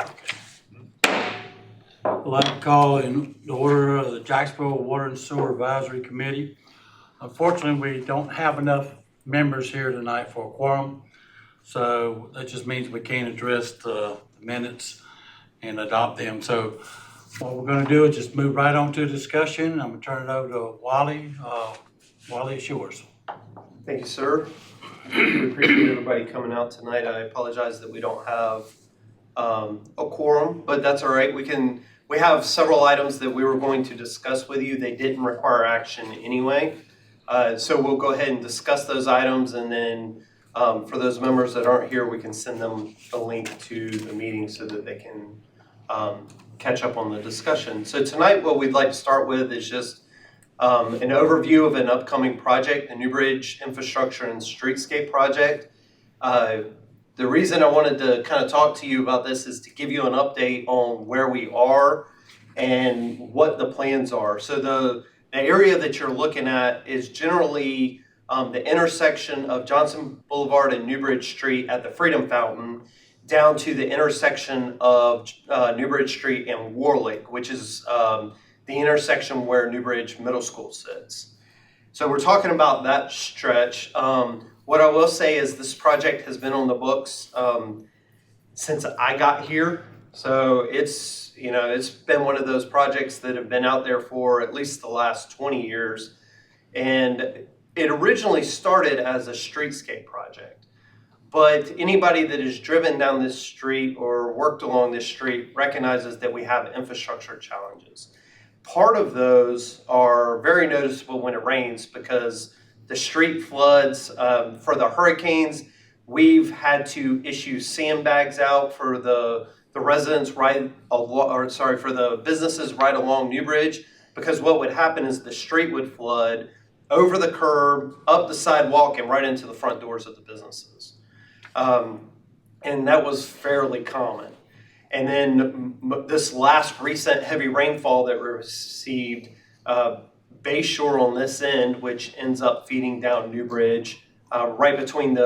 I'd like to call in the order of the Jacksonville Water and Sewer Advisory Committee. Unfortunately, we don't have enough members here tonight for a quorum, so that just means we can't address the minutes and adopt them. So what we're going to do is just move right on to discussion. I'm going to turn it over to Wally. Wally, it's yours. Thank you, sir. We appreciate everybody coming out tonight. I apologize that we don't have a quorum, but that's all right. We have several items that we were going to discuss with you. They didn't require action anyway. So we'll go ahead and discuss those items, and then for those members that aren't here, we can send them a link to the meeting so that they can catch up on the discussion. So tonight what we'd like to start with is just an overview of an upcoming project, the New Bridge Infrastructure and Streetscape Project. The reason I wanted to kind of talk to you about this is to give you an update on where we are and what the plans are. So the area that you're looking at is generally the intersection of Johnson Boulevard and New Bridge Street at the Freedom Fountain down to the intersection of New Bridge Street and Warlick, which is the intersection where New Bridge Middle School sits. So we're talking about that stretch. What I will say is this project has been on the books since I got here. So it's been one of those projects that have been out there for at least the last 20 years. And it originally started as a streetscape project. But anybody that has driven down this street or worked along this street recognizes that we have infrastructure challenges. Part of those are very noticeable when it rains because the street floods. For the hurricanes, we've had to issue sandbags out for the residents for the businesses right along New Bridge, because what would happen is the street would flood over the curb, up the sidewalk, and right into the front doors of the businesses. And that was fairly common. And then this last recent heavy rainfall that we received, Bayshore on this end, which ends up feeding down New Bridge, right between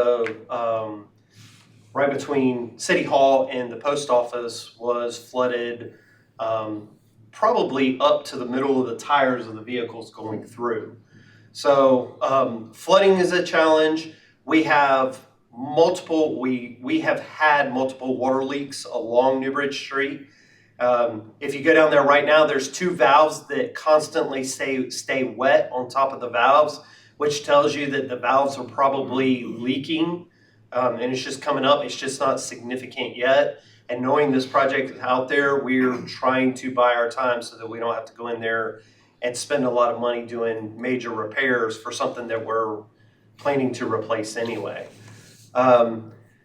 City Hall and the post office, was flooded probably up to the middle of the tires of the vehicles going through. So flooding is a challenge. We have had multiple water leaks along New Bridge Street. If you go down there right now, there's two valves that constantly stay wet on top of the valves, which tells you that the valves are probably leaking, and it's just coming up. It's just not significant yet. And knowing this project is out there, we're trying to buy our time so that we don't have to go in there and spend a lot of money doing major repairs for something that we're planning to replace anyway.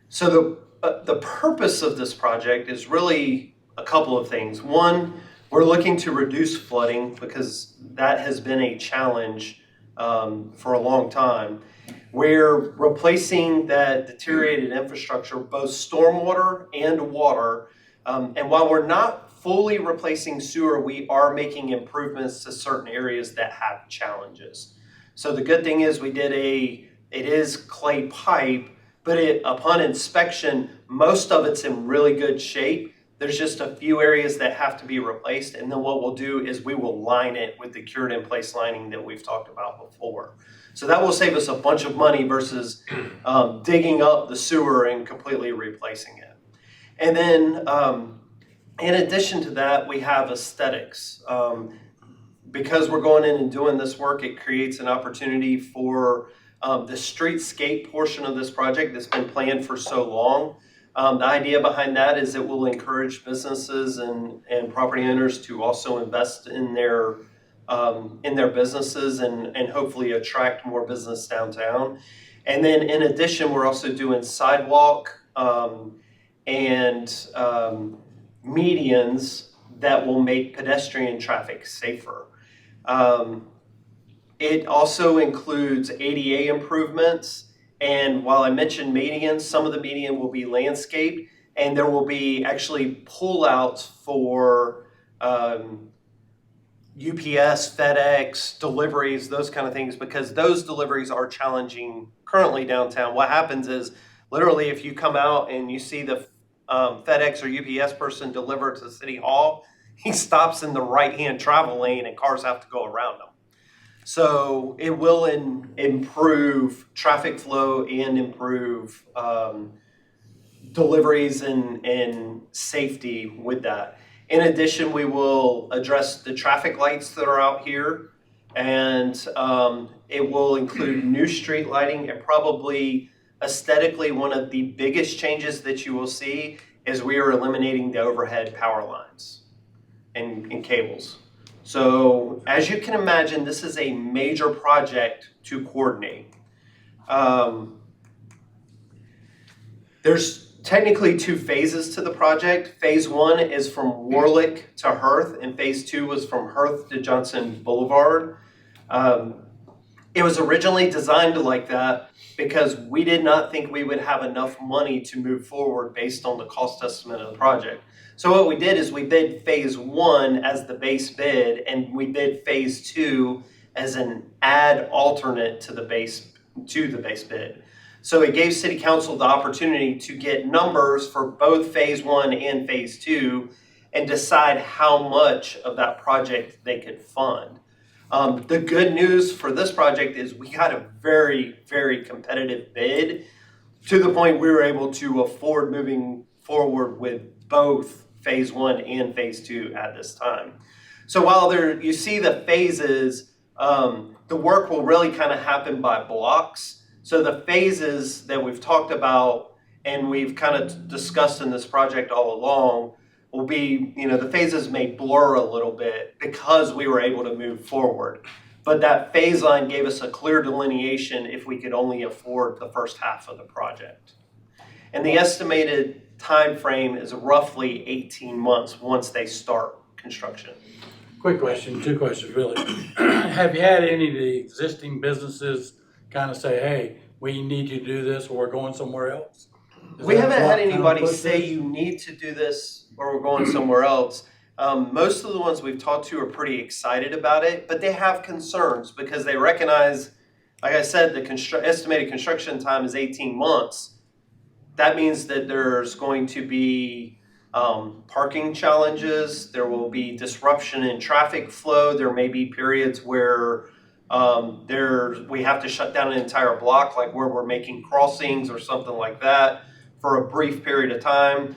So the purpose of this project is really a couple of things. One, we're looking to reduce flooding because that has been a challenge for a long time. We're replacing that deteriorated infrastructure, both stormwater and water. And while we're not fully replacing sewer, we are making improvements to certain areas that have challenges. So the good thing is it is clay pipe, but upon inspection, most of it's in really good shape. There's just a few areas that have to be replaced, and then what we'll do is we will line it with the cured in place lining that we've talked about before. So that will save us a bunch of money versus digging up the sewer and completely replacing it. And then in addition to that, we have aesthetics. Because we're going in and doing this work, it creates an opportunity for the streetscape portion of this project that's been planned for so long. The idea behind that is it will encourage businesses and property owners to also invest in their businesses and hopefully attract more business downtown. And then in addition, we're also doing sidewalk and medians that will make pedestrian traffic safer. It also includes ADA improvements. And while I mentioned medians, some of the median will be landscaped, and there will be actually pullouts for UPS, FedEx, deliveries, those kind of things, because those deliveries are challenging currently downtown. What happens is literally if you come out and you see the FedEx or UPS person deliver to City Hall, he stops in the right-hand travel lane and cars have to go around him. So it will improve traffic flow and improve deliveries and safety with that. In addition, we will address the traffic lights that are out here, and it will include new street lighting, and probably aesthetically one of the biggest changes that you will see is we are eliminating the overhead power lines and cables. So as you can imagine, this is a major project to coordinate. There's technically 2 phases to the project. Phase 1 is from Warlick to Hearth, and phase 2 was from Hearth to Johnson Boulevard. It was originally designed like that because we did not think we would have enough money to move forward based on the cost estimate of the project. So what we did is we bid phase 1 as the base bid, and we bid phase 2 as an add alternate to the base bid. So it gave City Council the opportunity to get numbers for both phase 1 and phase 2 and decide how much of that project they could fund. The good news for this project is we got a very, very competitive bid to the point we were able to afford moving forward with both phase 1 and phase 2 at this time. So while you see the phases, the work will really kind of happen by blocks. So the phases that we've talked about and we've kind of discussed in this project all along will be, the phases may blur a little bit because we were able to move forward. But that phase line gave us a clear delineation if we could only afford the first half of the project. And the estimated time frame is roughly 18 months once they start construction. Quick question, 2 questions really. Have you had any of the existing businesses kind of say, hey, we need to do this or we're going somewhere else? We haven't had anybody say you need to do this or we're going somewhere else. Most of the ones we've talked to are pretty excited about it, but they have concerns because they recognize, like I said, the estimated construction time is 18 months. That means that there's going to be parking challenges. There will be disruption in traffic flow. There may be periods where we have to shut down an entire block, like where we're making crossings or something like that for a brief period of time.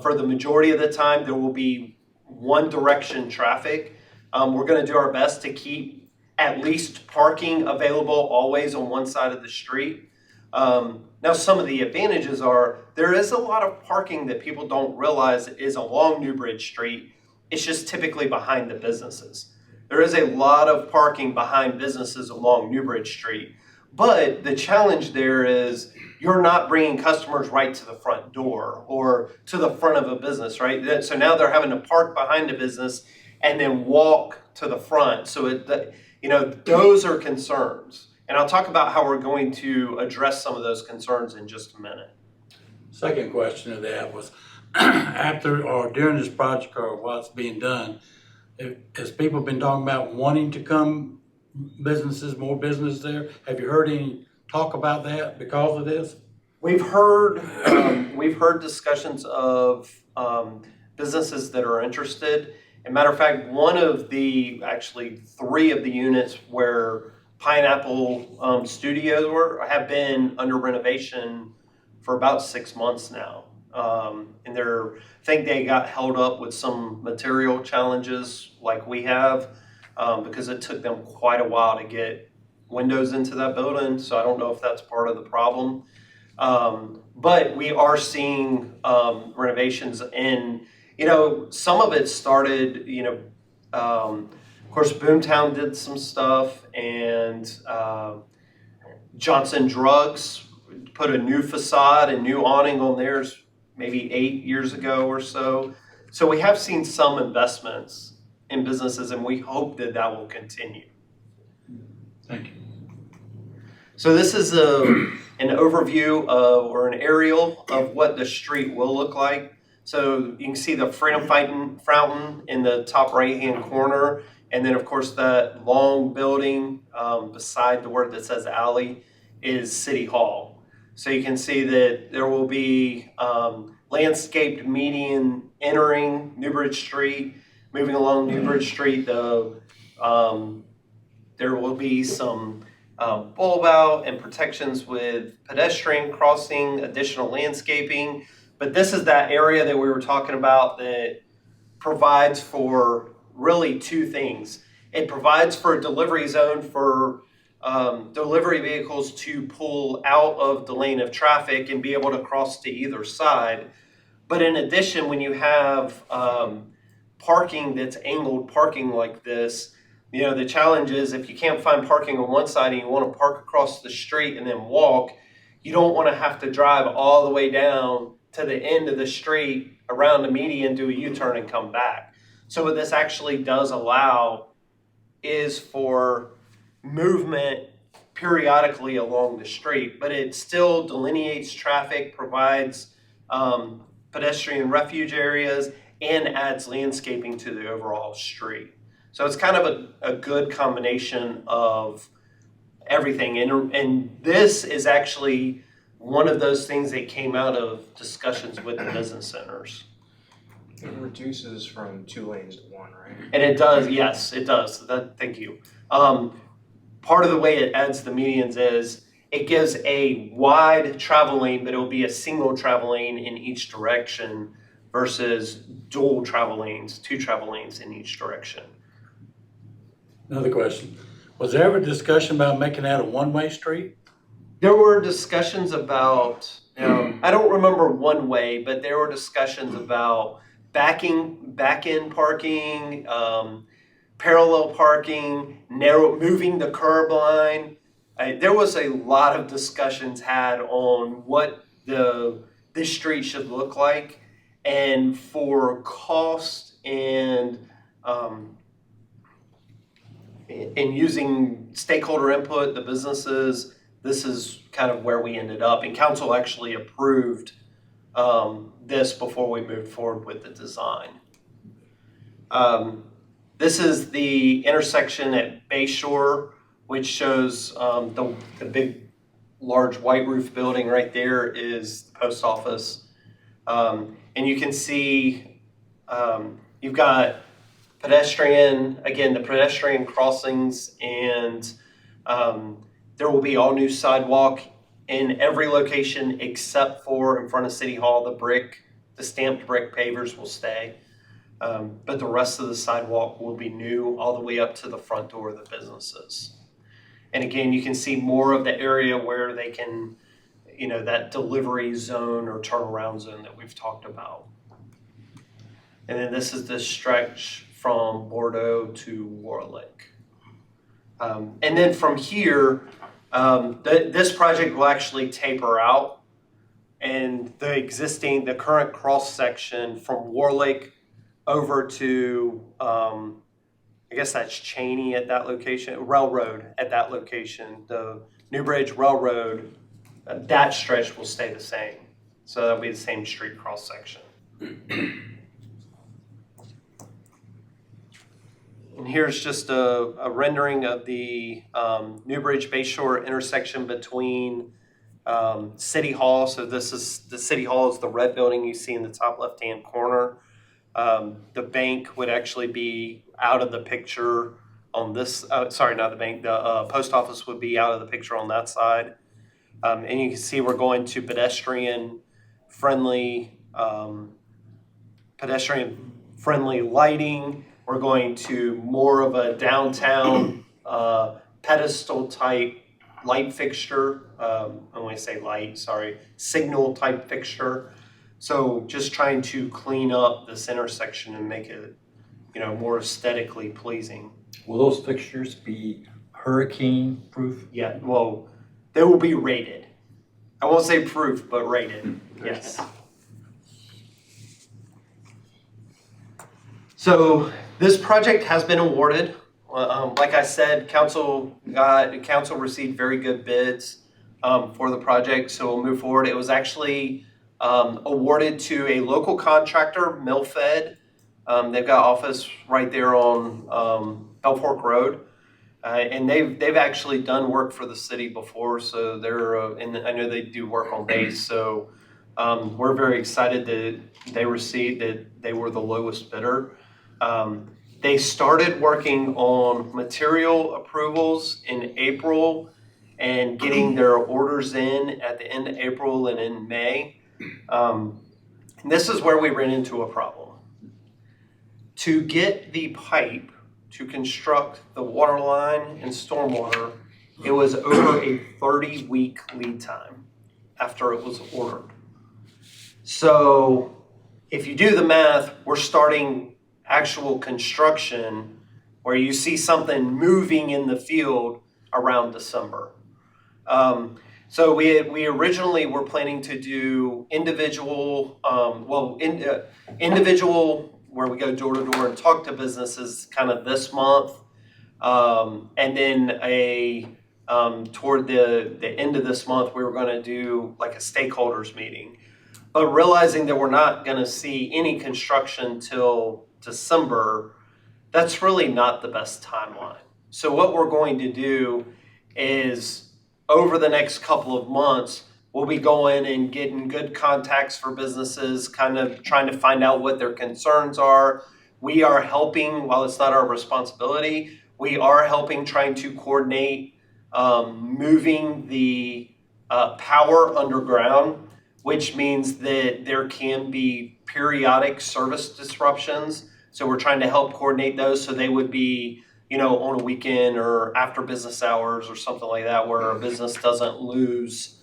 For the majority of the time, there will be one direction traffic. We're going to do our best to keep at least parking available always on one side of the street. Now, some of the advantages are there is a lot of parking that people don't realize is along New Bridge Street. It's just typically behind the businesses. There is a lot of parking behind businesses along New Bridge Street. But the challenge there is you're not bringing customers right to the front door or to the front of a business, right? So now they're having to park behind the business and then walk to the front. So those are concerns. And I'll talk about how we're going to address some of those concerns in just a minute. Second question of that was, after or during this project or while it's being done, has people been talking about wanting to come more business there? Have you heard any talk about that because of this? We've heard discussions of businesses that are interested. As a matter of fact, actually 3 of the units where Pineapple Studios have been under renovation for about 6 months now. And I think they got held up with some material challenges like we have because it took them quite a while to get windows into that building. So I don't know if that's part of the problem. But we are seeing renovations and, some of it started, of course, Boomtown did some stuff, and Johnson Drugs put a new facade and new awning on theirs maybe 8 years ago or so. So we have seen some investments in businesses, and we hope that will continue. Thank you. So this is an overview or an aerial of what the street will look like. So you can see the Freedom Fountain in the top right-hand corner. And then, of course, that long building beside the word that says alley is City Hall. So you can see that there will be landscaped median entering Newbridge Street. Moving along Newbridge Street, there will be some bulb out and protections with pedestrian crossing, additional landscaping. But this is that area that we were talking about that provides for really two things. It provides for a delivery zone for delivery vehicles to pull out of the lane of traffic and be able to cross to either side. But in addition, when you have parking that's angled parking like this, the challenge is if you can't find parking on one side and you want to park across the street and then walk, you don't want to have to drive all the way down to the end of the street around the median, do a U-turn and come back. So what this actually does allow is for movement periodically along the street, but it still delineates traffic, provides pedestrian refuge areas, and adds landscaping to the overall street. So it's kind of a good combination of everything. And this is actually one of those things that came out of discussions with the business owners. It reduces from 2 lanes to 1, right? And it does, yes, it does. Thank you. Part of the way it adds the medians is it gives a wide travel lane, but it will be a single travel lane in each direction versus dual travel lanes, 2 travel lanes in each direction. Another question. Was there ever discussion about making that a one-way street? There were discussions about, I don't remember one way, but there were discussions about back-in parking, parallel parking, moving the curb line. There was a lot of discussions had on what this street should look like, and for cost and using stakeholder input, the businesses, this is kind of where we ended up. And council actually approved this before we moved forward with the design. This is the intersection at Bayshore, which shows the big, large white roof building right there is the post office. And you can see you've got the pedestrian crossings, and there will be all new sidewalk in every location except for in front of City Hall. The stamped brick pavers will stay. But the rest of the sidewalk will be new all the way up to the front door of the businesses. And again, you can see more of the area where they can, that delivery zone or turnaround zone that we've talked about. And then this is the stretch from Bordeaux to Warlick. And then from here, this project will actually taper out, and the current cross section from Warlick over to, I guess that's Cheney at that location, Railroad at that location, the Newbridge Railroad, that stretch will stay the same. So that'll be the same street cross section. And here's just a rendering of the Newbridge Bayshore intersection between City Hall. So this is the City Hall is the red building you see in the top left-hand corner. The bank would actually be out of the picture on this. Sorry, not the bank. The post office would be out of the picture on that side. And you can see we're going to pedestrian-friendly lighting. We're going to more of a downtown pedestal type light fixture. When I say light, signal type fixture. So just trying to clean up this intersection and make it, more aesthetically pleasing. Will those fixtures be hurricane proof? Yeah, well, they will be rated. I won't say proof, but rated. Yes. So this project has been awarded. Like I said, council received very good bids for the project, so we'll move forward. It was actually awarded to a local contractor, Millfed. They've got office right there on Bell Fork Road, and they've actually done work for the city before. So and I know they do work on days. So We're very excited that they were the lowest bidder. They started working on material approvals in April and getting their orders in at the end of April and in May. And this is where we ran into a problem. To get the pipe to construct the water line and stormwater, it was over a 30-week lead time after it was ordered. So if you do the math, we're starting actual construction where you see something moving in the field around December. So we originally were planning to do individual where we go door to door and talk to businesses kind of this month, and then toward the end of this month we were going to do like a stakeholders meeting. But realizing that we're not going to see any construction till December, that's really not the best timeline. So what we're going to do is over the next couple of months, we'll be going and getting good contacts for businesses, kind of trying to find out what their concerns are. We are helping, while it's not our responsibility, we are helping trying to coordinate moving the power underground, which means that there can be periodic service disruptions. So we're trying to help coordinate those so they would be, on a weekend or after business hours or something like that, where a business doesn't lose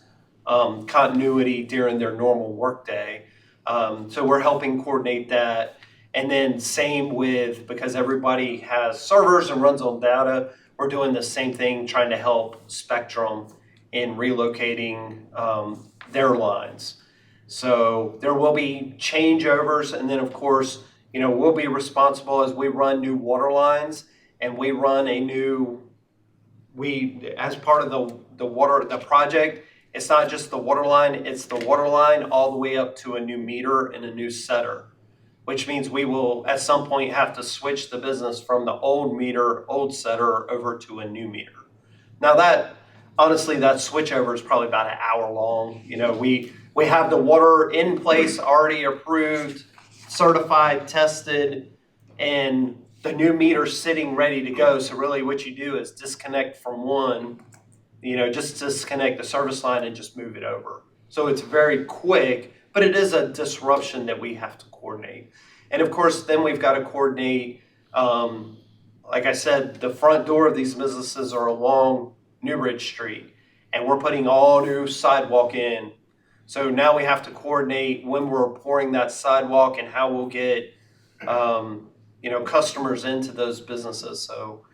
continuity during their normal workday. So we're helping coordinate that. And then same with, because everybody has servers and runs on data, we're doing the same thing, trying to help Spectrum in relocating their lines. So there will be changeovers, and then of course, we'll be responsible as we run new water lines, and we run as part of the project, it's not just the water line, it's the water line all the way up to a new meter and a new setter, which means we will at some point have to switch the business from the old meter, old setter over to a new meter. Now that switchover is probably about an hour long. We have the water in place, already approved, certified, tested, and the new meter sitting ready to go. So really what you do is disconnect from one, just disconnect the service line and just move it over. So it's very quick, but it is a disruption that we have to coordinate. And of course, then we've got to coordinate, like I said, the front door of these businesses are along Newbridge Street, and we're putting all new sidewalk in. So now we have to coordinate when we're pouring that sidewalk and how we'll get, customers into those businesses. So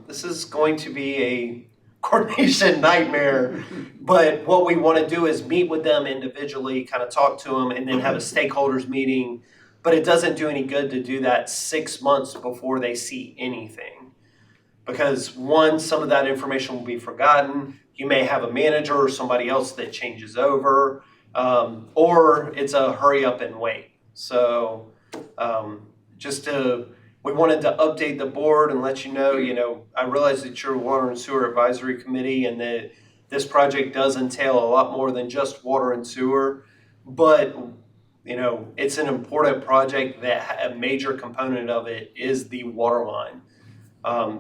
this is going to be a coordination nightmare. But what we want to do is meet with them individually, kind of talk to them, and then have a stakeholders meeting. But it doesn't do any good to do that 6 months before they see anything. Because one, some of that information will be forgotten. You may have a manager or somebody else that changes over, or it's a hurry up and wait. So we wanted to update the board and let you know, I realize that you're a Water and Sewer Advisory Committee and that this project does entail a lot more than just water and sewer, but it's an important project that a major component of it is the water line.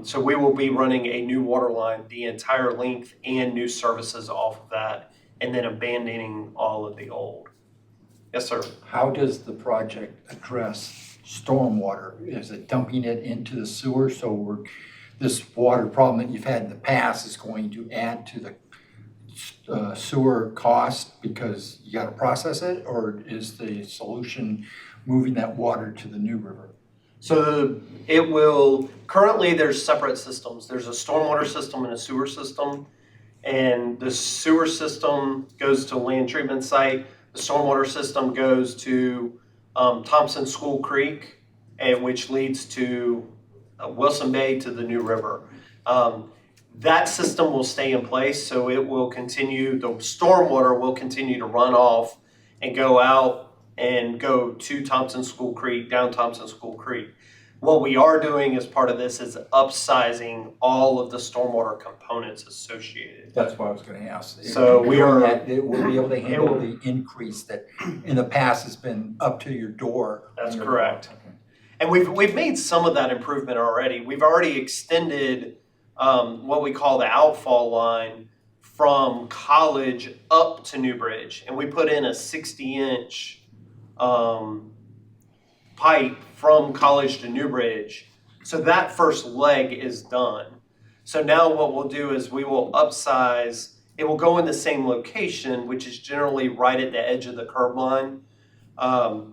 So we will be running a new water line, the entire length, and new services off of that, and then abandoning all of the old. Yes, sir. How does the project address stormwater? Is it dumping it into the sewer? So this water problem that you've had in the past is going to add to the sewer cost because you got to process it, or is the solution moving that water to the new river? So currently there's separate systems. There's a stormwater system and a sewer system, and the sewer system goes to land treatment site. The stormwater system goes to Thompson School Creek, which leads to Wilson Bay to the New River. That system will stay in place, so it will continue, the stormwater will continue to run off and go out and go to Thompson School Creek, down Thompson School Creek. What we are doing as part of this is upsizing all of the stormwater components associated. That's what I was gonna ask. So we are- It will be able to handle the increase that in the past has been up to your door. That's on your correct. door. Okay. And we've made some of that improvement already. We've already extended what we call the outfall line from College up to New Bridge, and we put in a 60-inch pipe from College to New Bridge. So that first leg is done. So now what we'll do is we will upsize. It will go in the same location, which is generally right at the edge of the curb line.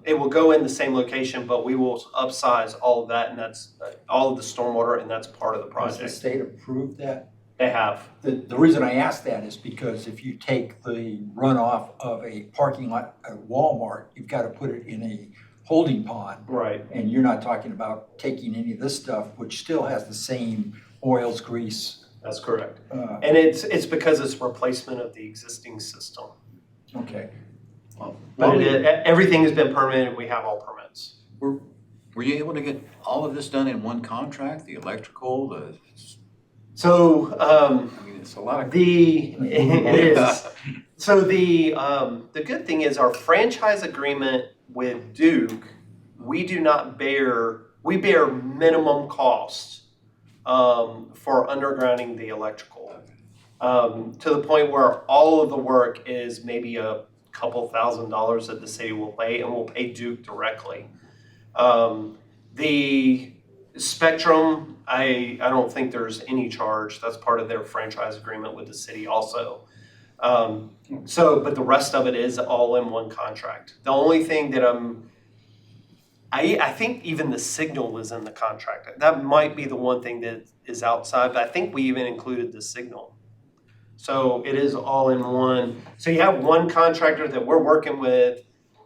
It will go in the same location, but we will upsize all of that, and that's all of the stormwater, and that's part of the Has the project. state approved that? They have. The reason I ask that is because if you take the runoff of a parking lot at Walmart, you've got to put it in a holding pond. Right. And you're not talking about taking any of this stuff, which still has the same oils, grease. That's correct. And it's because it's replacement of the existing system. Okay. But everything has been permitted. We have all permits. Were you able to get all of this done in one contract, the electrical, So I mean, it's a lot of. it is. So the good thing is our franchise agreement with Duke, we bear minimum costs for undergrounding the electrical, to the point where all of the work is maybe a couple $1,000s that the city will pay, and we'll pay Duke directly. The Spectrum, I don't think there's any charge. That's part of their franchise agreement with the city also. But the rest of it is all in one contract. The only thing that I think even the signal is in the contract. That might be the one thing that is outside, but I think we even included the signal. So it is all in one. So you have one contractor that we're working with.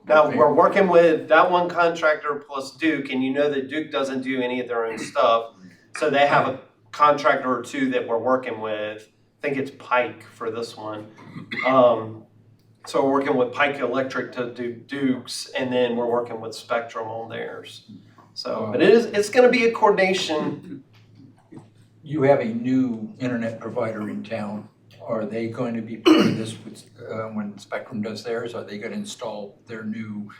Now we're working with that one contractor plus Duke, and you know that Duke doesn't do any of their own stuff. So they have a contractor or two that we're working with. I think it's Pike for this one. So we're working with Pike Electric to do Duke's, and then we're working with Spectrum on theirs. So, but it's going to be a coordination. You have a new internet provider in town. Are they going to be part of this when Spectrum does theirs? Are they going to install their new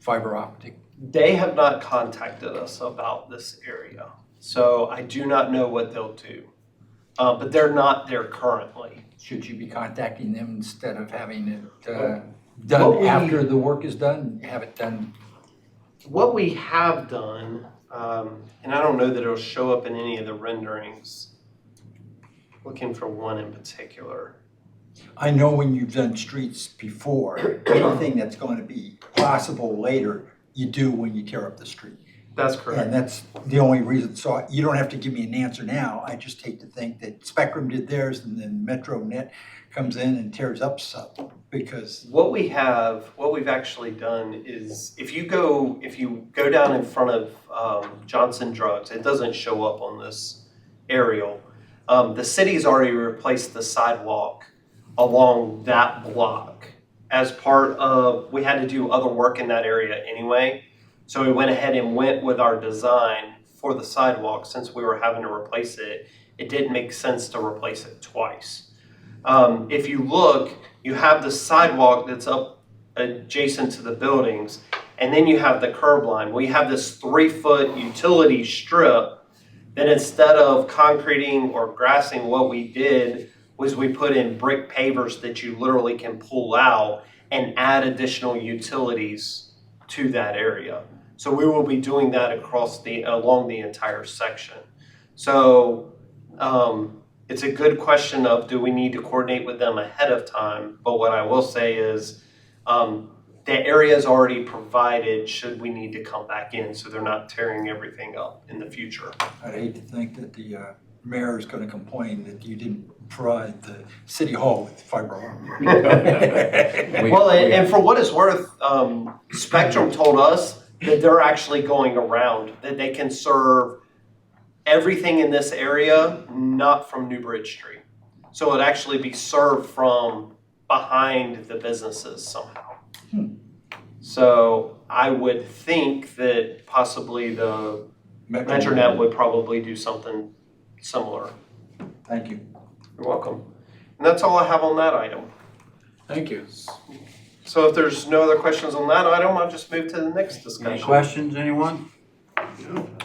fiber optic? They have not contacted us about this area, so I do not know what they'll do. But they're not there currently. Should you be contacting them instead of having it done after the work is done? Have it done? What we have done, and I don't know that it'll show up in any of the renderings, looking for one in particular. I know when you've done streets before, anything that's going to be possible later, you do when you tear up the street. That's correct. And that's the only reason. So you don't have to give me an answer now. I just hate to think that Spectrum did theirs and then MetroNet comes in and tears up something because. What we've actually done is if you go down in front of Johnson Drugs, it doesn't show up on this aerial. The city's already replaced the sidewalk along that block as part of, we had to do other work in that area anyway. So we went ahead and went with our design for the sidewalk. Since we were having to replace it, it didn't make sense to replace it twice. If you look, you have the sidewalk that's up adjacent to the buildings, and then you have the curb line. We have this 3-foot utility strip. Then instead of concreting or grassing, what we did was we put in brick pavers that you literally can pull out and add additional utilities to that area. So we will be doing that along the entire section. So it's a good question of do we need to coordinate with them ahead of time? But what I will say is the area is already provided should we need to come back in, so they're not tearing everything up in the future. I'd hate to think that the mayor is going to complain that you didn't provide the city hall with fiber optic. Well, and for what it's worth, Spectrum told us that they're actually going around, that they can serve everything in this area, not from New Bridge Street. So it'd actually be served from behind the businesses somehow. So I would think that possibly the Metronet would probably do something similar. Thank you. You're welcome. And that's all I have on that item. Thank you. So if there's no other questions on that item, I'll just move to the next Any discussion. questions, anyone?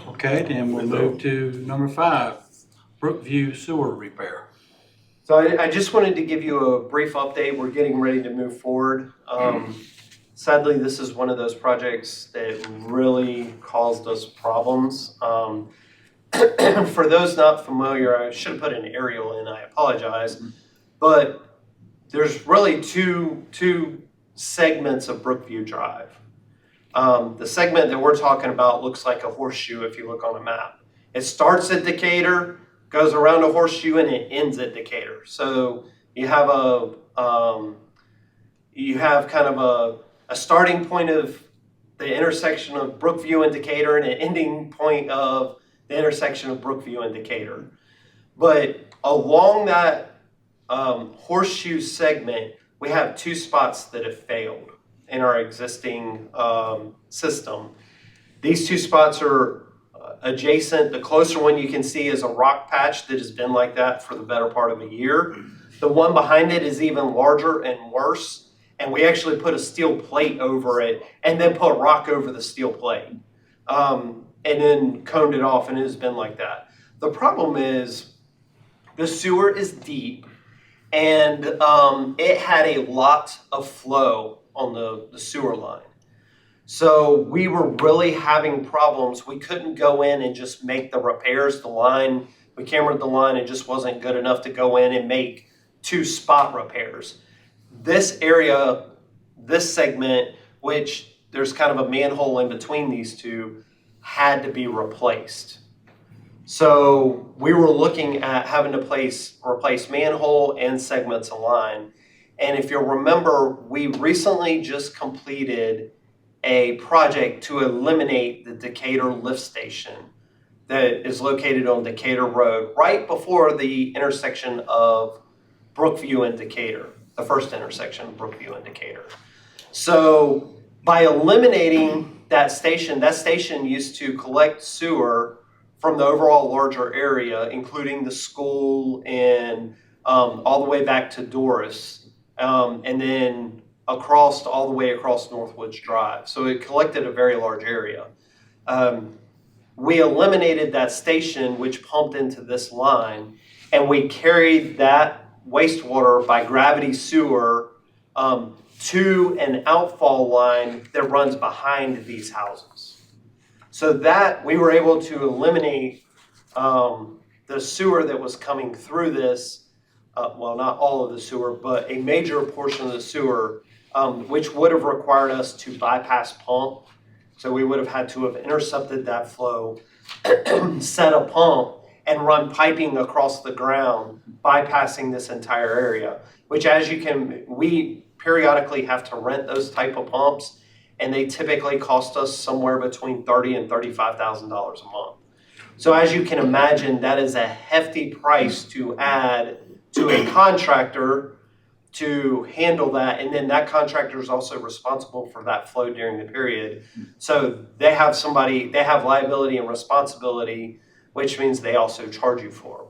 Okay, then we'll move to number 5, Brookview sewer repair. So I just wanted to give you a brief update. We're getting ready to move forward. Sadly, this is one of those projects that really caused us problems. For those not familiar, I should have put an aerial in, I apologize. But there's really two segments of Brookview Drive. The segment that we're talking about looks like a horseshoe if you look on a map. It starts at Decatur, goes around a horseshoe, and it ends at Decatur. So you have kind of a starting point of the intersection of Brookview and Decatur and an ending point of the intersection of Brookview and Decatur. But along that horseshoe segment, we have 2 spots that have failed in our existing system. These 2 spots are adjacent. The closer one you can see is a rock patch that has been like that for the better part of a year. The one behind it is even larger and worse, and we actually put a steel plate over it and then put rock over the steel plate and then coned it off, and it has been like that. The problem is the sewer is deep, and it had a lot of flow on the sewer line. So we were really having problems. We couldn't go in and just make the repairs. We cambered the line. It just wasn't good enough to go in and make 2 spot repairs. This area, this segment, which there's kind of a manhole in between these 2, had to be replaced. So we were looking at having to replace manhole and segments of line. And if you'll remember, we recently just completed a project to eliminate the Decatur lift station that is located on Decatur Road, right before the intersection of Brookview and Decatur, the first intersection of Brookview and Decatur. So by eliminating that station used to collect sewer from the overall larger area, including the school and all the way back to Doris, and then all the way across Northwoods Drive. So it collected a very large area. We eliminated that station, which pumped into this line, and we carried that wastewater by gravity sewer to an outfall line that runs behind these houses. So that we were able to eliminate the sewer that was coming through this, well, not all of the sewer, but a major portion of the sewer, which would have required us to bypass pump. So we would have had to have intercepted that flow, set a pump, and run piping across the ground, bypassing this entire area, which we periodically have to rent those type of pumps, and they typically cost us somewhere between $30,000 and $35,000 a month. So as you can imagine, that is a hefty price to add to a contractor to handle that, and then that contractor is also responsible for that flow during the period. So they have liability and responsibility, which means they also charge you for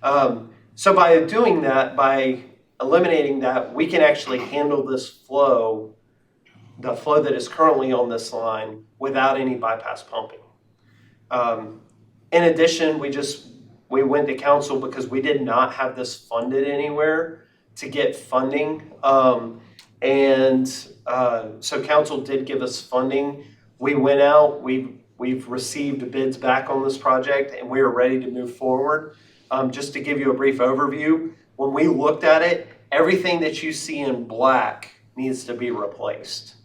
them. So by doing that, by eliminating that, we can actually handle this flow, the flow that is currently on this line, without any bypass pumping. In addition, we went to council because we did not have this funded anywhere to get funding. So council did give us funding. We went out, we've received bids back on this project, and we are ready to move forward. Just to give you a brief overview, when we looked at it, everything that you see in black needs to be replaced.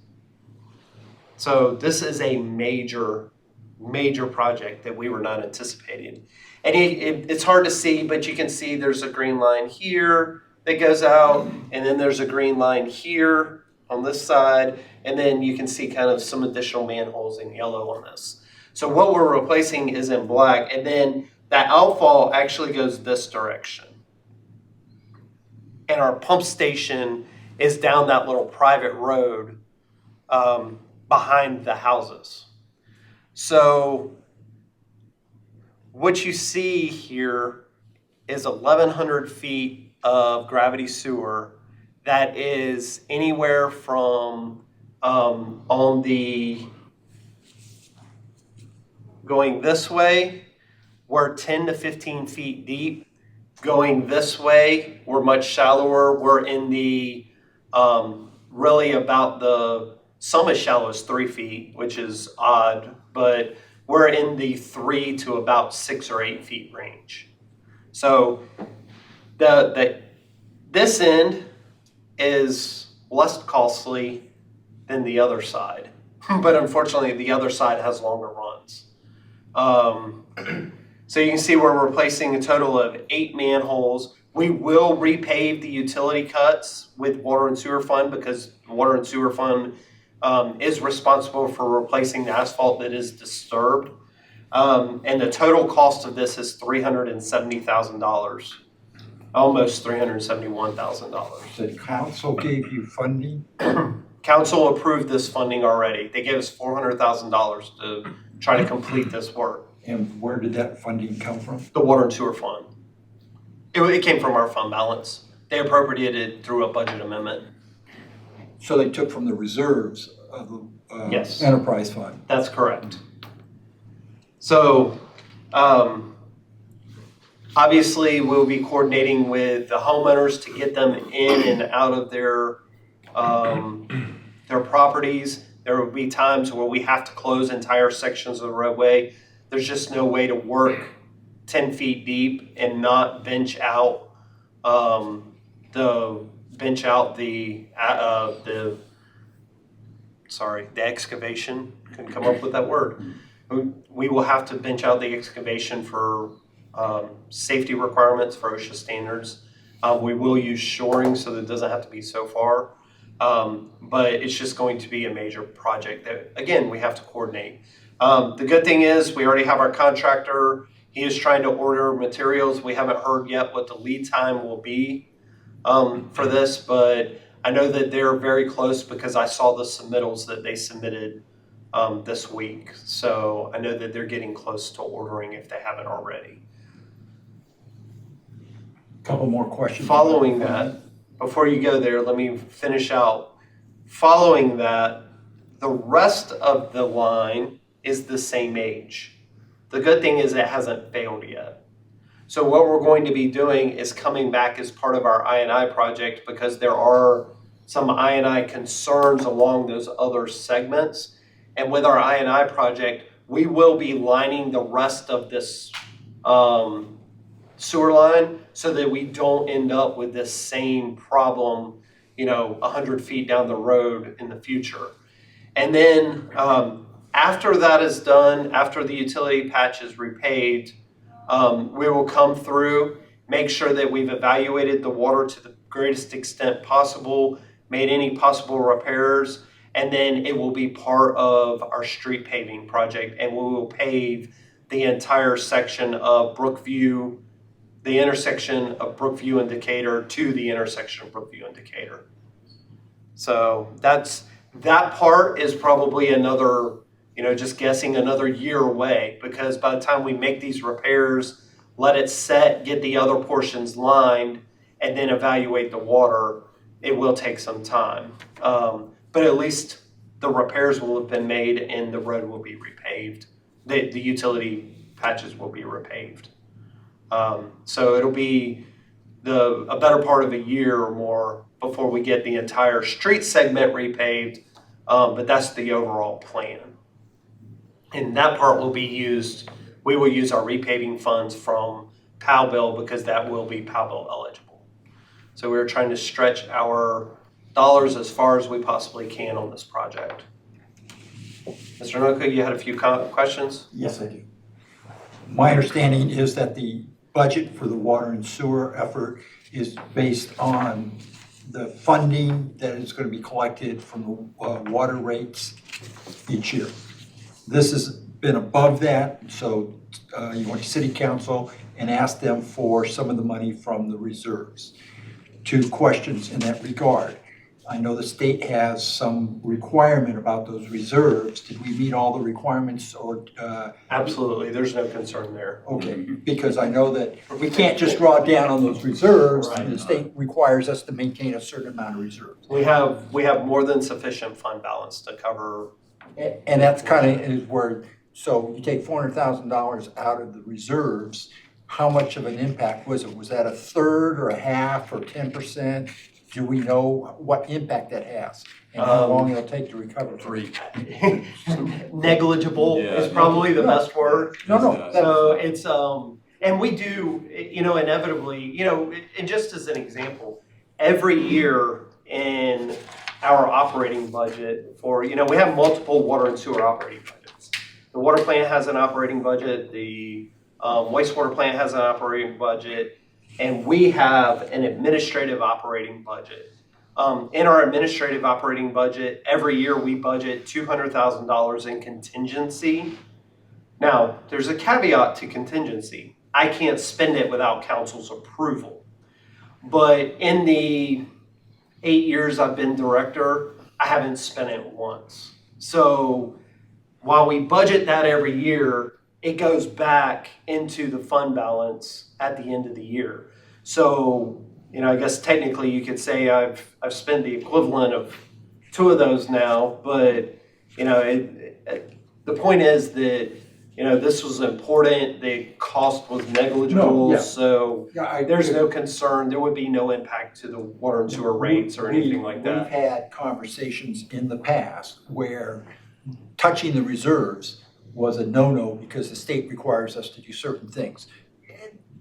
So this is a major project that we were not anticipating. And it's hard to see, but you can see there's a green line here that goes out, and then there's a green line here on this side, and then you can see kind of some additional manholes in yellow on this. So what we're replacing is in black, and then that outfall actually goes this direction. And our pump station is down that little private road behind the houses. So what you see here is 1,100 feet of gravity sewer that is anywhere from on the going this way, we're 10 to 15 feet deep. Going this way, we're much shallower. We're in the really about the some as shallow as 3 feet, which is odd, but we're in the 3 to about 6 or 8 feet range. So this end is less costly than the other side, but unfortunately the other side has longer runs. So you can see we're replacing a total of 8 manholes. We will repave the utility cuts with water and sewer fund because the water and sewer fund is responsible for replacing the asphalt that is disturbed. And the total cost of this is $370,000, almost $371,000. The council gave you funding? Council approved this funding already. They gave us $400,000 to try to complete this work. And where did that funding come from? The water and sewer fund. It came from our fund balance. They appropriated it through a budget amendment. So they took from the reserves of the Yes. enterprise fund? That's correct. So, obviously, we'll be coordinating with the homeowners to get them in and out of their properties. There will be times where we have to close entire sections of the roadway. There's just no way to work 10 feet deep and not bench out the excavation. Couldn't come up with that word. We will have to bench out the excavation for safety requirements for OSHA standards. We will use shoring so that it doesn't have to be so far. But it's just going to be a major project that, again, we have to coordinate. The good thing is we already have our contractor. He is trying to order materials. We haven't heard yet what the lead time will be for this, but I know that they're very close because I saw the submittals that they submitted this week. So I know that they're getting close to ordering if they haven't already. Couple more questions. Following that, before you go there, let me finish out. Following that, the rest of the line is the same age. The good thing is it hasn't failed yet. So what we're going to be doing is coming back as part of our I&I project because there are some I&I concerns along those other segments. And with our I&I project, we will be lining the rest of this sewer line so that we don't end up with this same problem, 100 feet down the road in the future. And then after that is done, after the utility patch is repaved, we will come through, make sure that we've evaluated the water to the greatest extent possible, made any possible repairs, and then it will be part of our street paving project, and we will pave the entire section of Brookview, the intersection of Brookview and Decatur to the intersection of Brookview and Decatur. So that part is probably another, just guessing, another year away, because by the time we make these repairs, let it set, get the other portions lined, and then evaluate the water, it will take some time. But at least the repairs will have been made and the road will be repaved. The utility patches will be repaved. So it'll be a better part of a year or more before we get the entire street segment repaved, but that's the overall plan. And that part will be used, we will use our repaving funds from POW bill because that will be POW bill eligible. So we're trying to stretch our dollars as far as we possibly can on this project. Mr. Noka, you had a few questions? Yes, I do. My understanding is that the budget for the water and sewer effort is based on the funding that is going to be collected from the water rates each year. This has been above that, so you went to city council and asked them for some of the money from the reserves. Two questions in that regard. I know the state has some requirement about those reserves. Did we meet all the requirements or, Absolutely, there's no concern there. okay, because I know that we can't just draw down on those reserves. Right. The state requires us to maintain a certain amount of reserves. We have more than sufficient fund balance to cover. And that's kind of is where, so you take $400,000 out of the reserves, how much of an impact was it? Was that a third or a half or 10%? Do we know what impact that has? And how long it'll take to recover? Negligible Yeah. is probably the best word. No, So it's, and we do, inevitably, and just as an example, every year in our operating budget for, we have multiple water and sewer operating budgets. The water plant has an operating budget, the wastewater plant has an operating budget, and we have an administrative operating budget. In our administrative operating budget, every year we budget $200,000 in contingency. Now, there's a caveat to contingency. I can't spend it without council's approval. But in the 8 years I've been director, I haven't spent it once. So while we budget that every year, it goes back into the fund balance at the end of the year. So, I guess technically you could say I've spent the equivalent of 2 of those now, but, the point is that, this was important, the cost was negligible, No, yeah. so Yeah, there's no concern, there would be no impact to the water and sewer rates or anything like that. We've had conversations in the past where touching the reserves was a no-no because the state requires us to do certain things.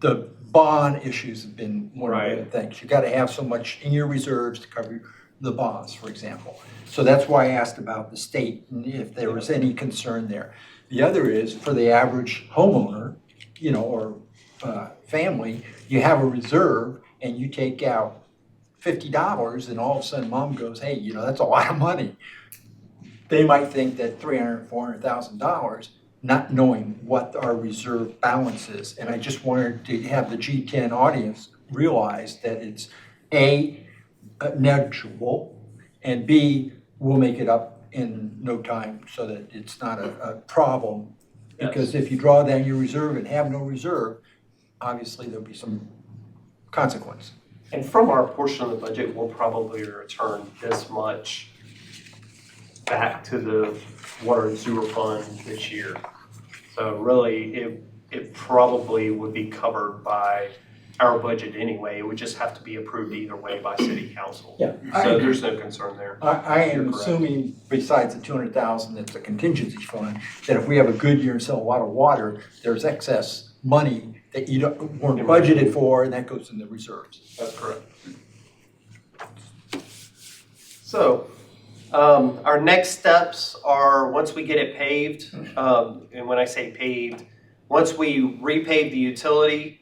The bond issues have been one of the things. You gotta have so much in your reserves to cover the bonds, for example. So that's why I asked about the state and if there was any concern there. The other is for the average homeowner, or family, you have a reserve and you take out $50 and all of a sudden mom goes, hey, that's a lot of money. They might think that $300,000, $400,000, not knowing what our reserve balance is. And I just wanted to have the G10 audience realize that it's A, negligible, and B, we'll make it up in no time so that it's not a problem. Because if you draw down your reserve and have no reserve, obviously there'll be some consequence. And from our portion of the budget, we'll probably return this much back to the water and sewer fund this year. So really, it probably would be covered by our budget anyway. It would just have to be approved either way by city council. Yeah. So there's no concern there. I am You're correct. assuming, besides the $200,000 that's a contingency fund, that if we have a good year and sell a lot of water, there's excess money that you weren't budgeted for, and that goes in the reserves. That's correct. So, our next steps are, once we get it paved, and when I say paved, once we repave the utility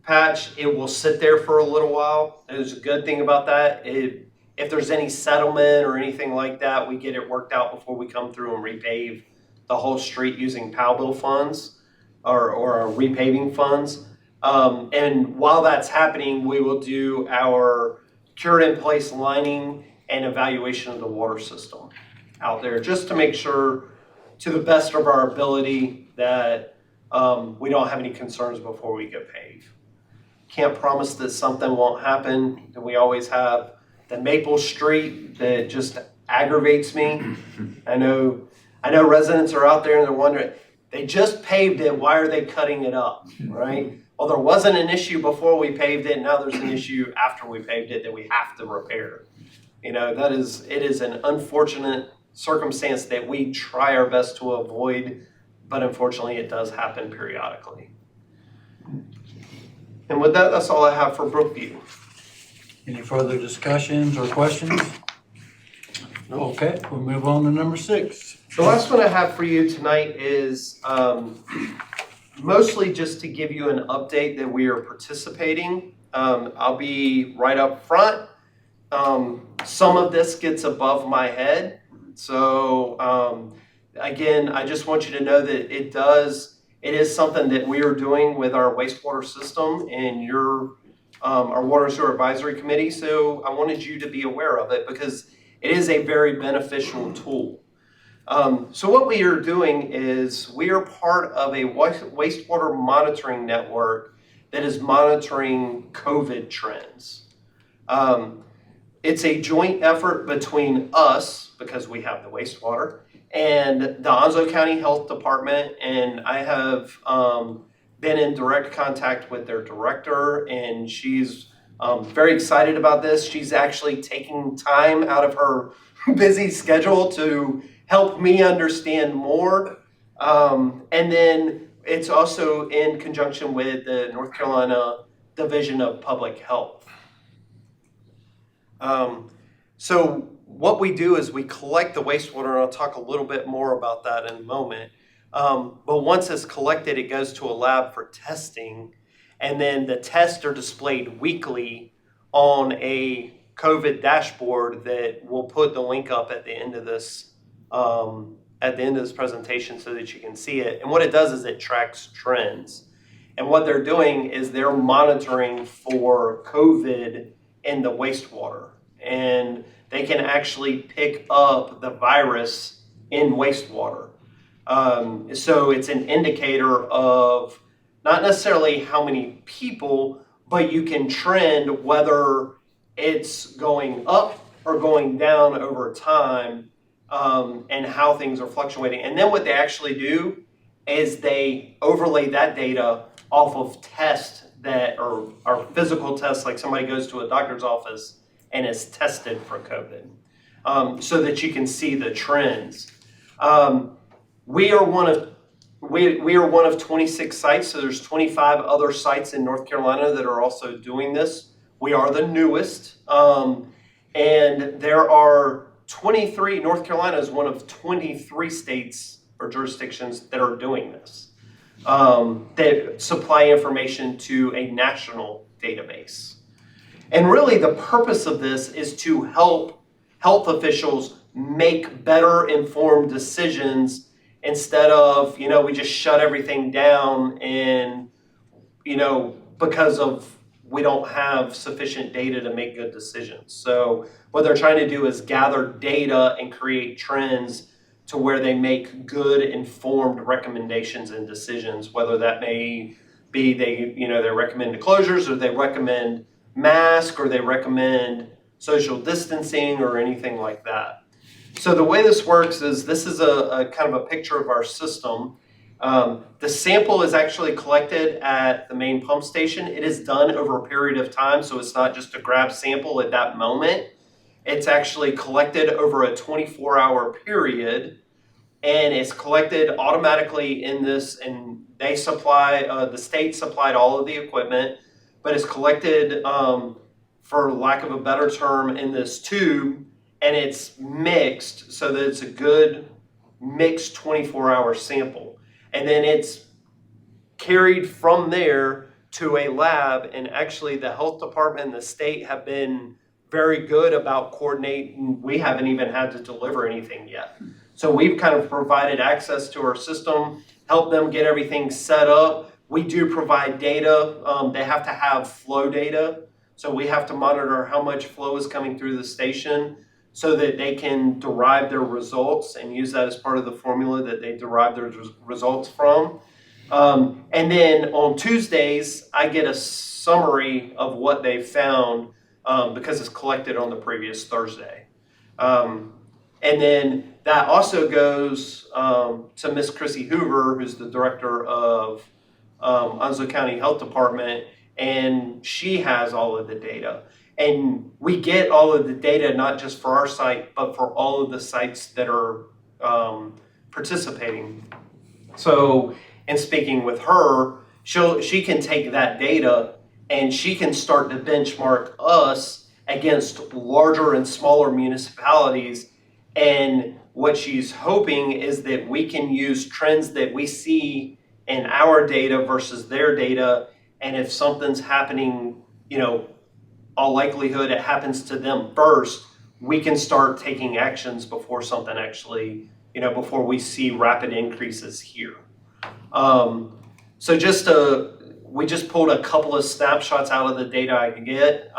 patch, it will sit there for a little while. There's a good thing about that. If there's any settlement or anything like that, we get it worked out before we come through and repave the whole street using POW bill funds or our repaving funds. And while that's happening, we will do our cured in place lining and evaluation of the water system out there, just to make sure, to the best of our ability, that we don't have any concerns before we get paved. Can't promise that something won't happen. And we always have the Maple Street that just aggravates me. I know residents are out there and they're wondering, they just paved it, why are they cutting it up, right? Well, there wasn't an issue before we paved it, now there's an issue after we paved it that we have to repair. It is an unfortunate circumstance that we try our best to avoid, but unfortunately it does happen periodically. And with that, that's all I have for Brookview. Any further discussions or questions? Okay, we'll move on to number 6. The last one I have for you tonight is mostly just to give you an update that we are participating. I'll be right up front. Some of this gets above my head. So again, I just want you to know that it is something that we are doing with our wastewater system, and your our Water and Sewer Advisory Committee. So I wanted you to be aware of it because it is a very beneficial tool. So what we are doing is we are part of a wastewater monitoring network that is monitoring COVID trends. It's a joint effort between us, because we have the wastewater, and the Onslow County Health Department, and I have been in direct contact with their director, and she's very excited about this. She's actually taking time out of her busy schedule to help me understand more. And then it's also in conjunction with the North Carolina Division of Public Health. So what we do is we collect the wastewater, and I'll talk a little bit more about that in a moment. But once it's collected, it goes to a lab for testing, and then the tests are displayed weekly on a COVID dashboard that we'll put the link up at the end of this presentation so that you can see it. And what it does is it tracks trends. And what they're doing is they're monitoring for COVID in the wastewater. And they can actually pick up the virus in wastewater. So it's an indicator of not necessarily how many people, but you can trend whether it's going up or going down over time, and how things are fluctuating. And then what they actually do is they overlay that data off of tests that are physical tests, like somebody goes to a doctor's office and is tested for COVID, so that you can see the trends. We are one of 26 sites, so there's 25 other sites in North Carolina that are also doing this. We are the newest, and there are 23. North Carolina is one of 23 states or jurisdictions that are doing this, that supply information to a national database. And really the purpose of this is to help health officials make better informed decisions instead of, we just shut everything down and, because of we don't have sufficient data to make good decisions. So what they're trying to do is gather data and create trends to where they make good informed recommendations and decisions, whether that may be they recommend closures, or they recommend mask, or they recommend social distancing, or anything like that. So the way this works is this is a kind of a picture of our system. The sample is actually collected at the main pump station. It is done over a period of time, so it's not just a grab sample at that moment. It's actually collected over a 24-hour period, and it's collected automatically in this, and they supply, the state supplied all of the equipment, but it's collected, for lack of a better term, in this tube, and it's mixed so that it's a good mixed 24-hour sample. And then it's carried from there to a lab, and actually the health department and the state have been very good about coordinating. We haven't even had to deliver anything yet. So we've kind of provided access to our system, helped them get everything set up. We do provide data. They have to have flow data. So we have to monitor how much flow is coming through the station so that they can derive their results and use that as part of the formula that they derive their results from. And then on Tuesdays, I get a summary of what they found, because it's collected on the previous Thursday. And then that also goes to Miss Chrissy Hoover, who's the director of Onslow County Health Department, and she has all of the data. And we get all of the data not just for our site, but for all of the sites that are participating. So in speaking with her, she can take that data and she can start to benchmark us against larger and smaller municipalities. And what she's hoping is that we can use trends that we see in our data versus their data. And if something's happening, all likelihood it happens to them first, we can start taking actions before something actually, before we see rapid increases here. So just we just pulled a couple of snapshots out of the data I could get.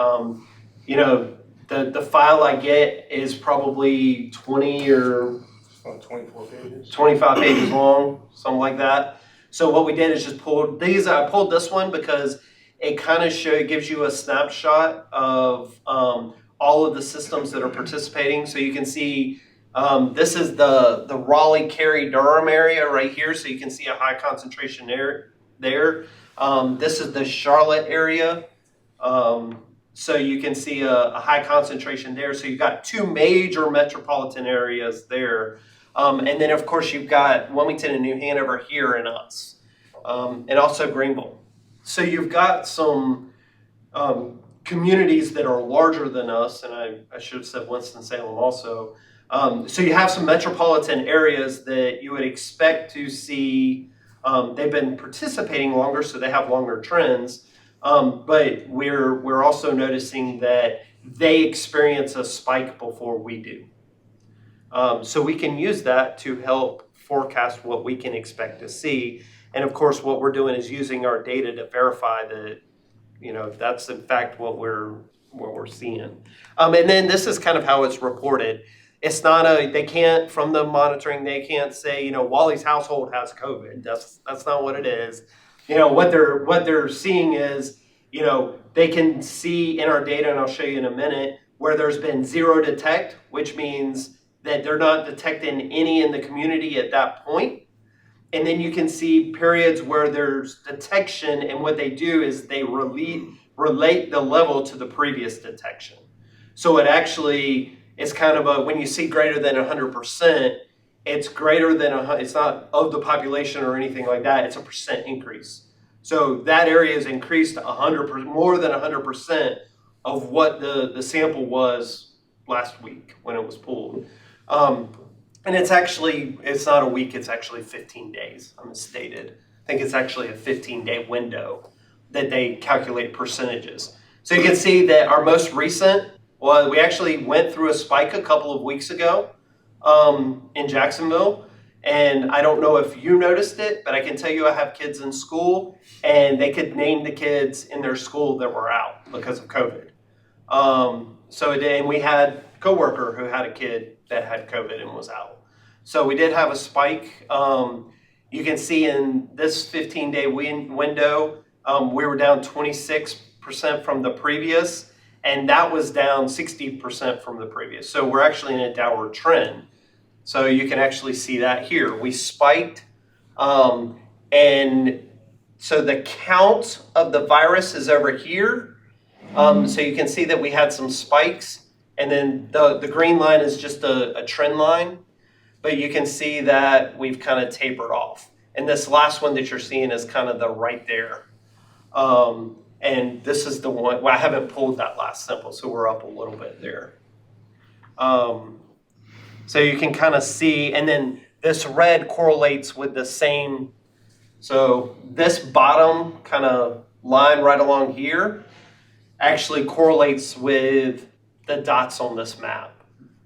You know, the file I get is probably 20 or 24 pages. 25 pages long, something like that. So what we did is just pulled these. I pulled this one because it kind of gives you a snapshot of all of the systems that are participating. So you can see this is the Raleigh, Cary, Durham area right here. So you can see a high concentration there. This is the Charlotte area. So you can see a high concentration there. So you've got two major metropolitan areas there. And then, of course, you've got Wilmington and New Hanover here and us, and also Greenville. So you've got some communities that are larger than us, and I should have said Winston-Salem also. So you have some metropolitan areas that you would expect to see. They've been participating longer, so they have longer trends. But we're also noticing that they experience a spike before we do. So we can use that to help forecast what we can expect to see. And of course, what we're doing is using our data to verify that, you know, that's in fact what we're seeing. And then this is kind of how it's reported. It's not they can't, from the monitoring, they can't say, you know, Wally's household has COVID. That's not what it is. You know, what they're seeing is, you know, they can see in our data, and I'll show you in a minute, where there's been zero detect, which means that they're not detecting any in the community at that point. And then you can see periods where there's detection, and what they do is they relate the level to the previous detection. So it actually is kind of when you see greater than 100%, it's greater than it's not of the population or anything like that. It's a percent increase. So that area is increased 100%, more than 100% of what the sample was last week when it was pulled. And it's not a week, it's actually 15 days, I misstated. I think it's actually a 15-day window that they calculate percentages. So you can see that our most recent, well, we actually went through a spike a couple of weeks ago in Jacksonville. And I don't know if you noticed it, but I can tell you I have kids in school, and they could name the kids in their school that were out because of COVID. And we had a coworker who had a kid that had COVID and was out. So we did have a spike. You can see in this 15-day window, we were down 26% from the previous, and that was down 60% from the previous. So we're actually in a downward trend. So you can actually see that here. We spiked, and so the count of the virus is over here. So you can see that we had some spikes, and then the green line is just a trend line. But you can see that we've kind of tapered off. And this last one that you're seeing is kind of the right there. And this is the one, well, I haven't pulled that last sample, so we're up a little bit there. So you can kind of see, and then this red correlates with the same. So this bottom kind of line right along here actually correlates with the dots on this map,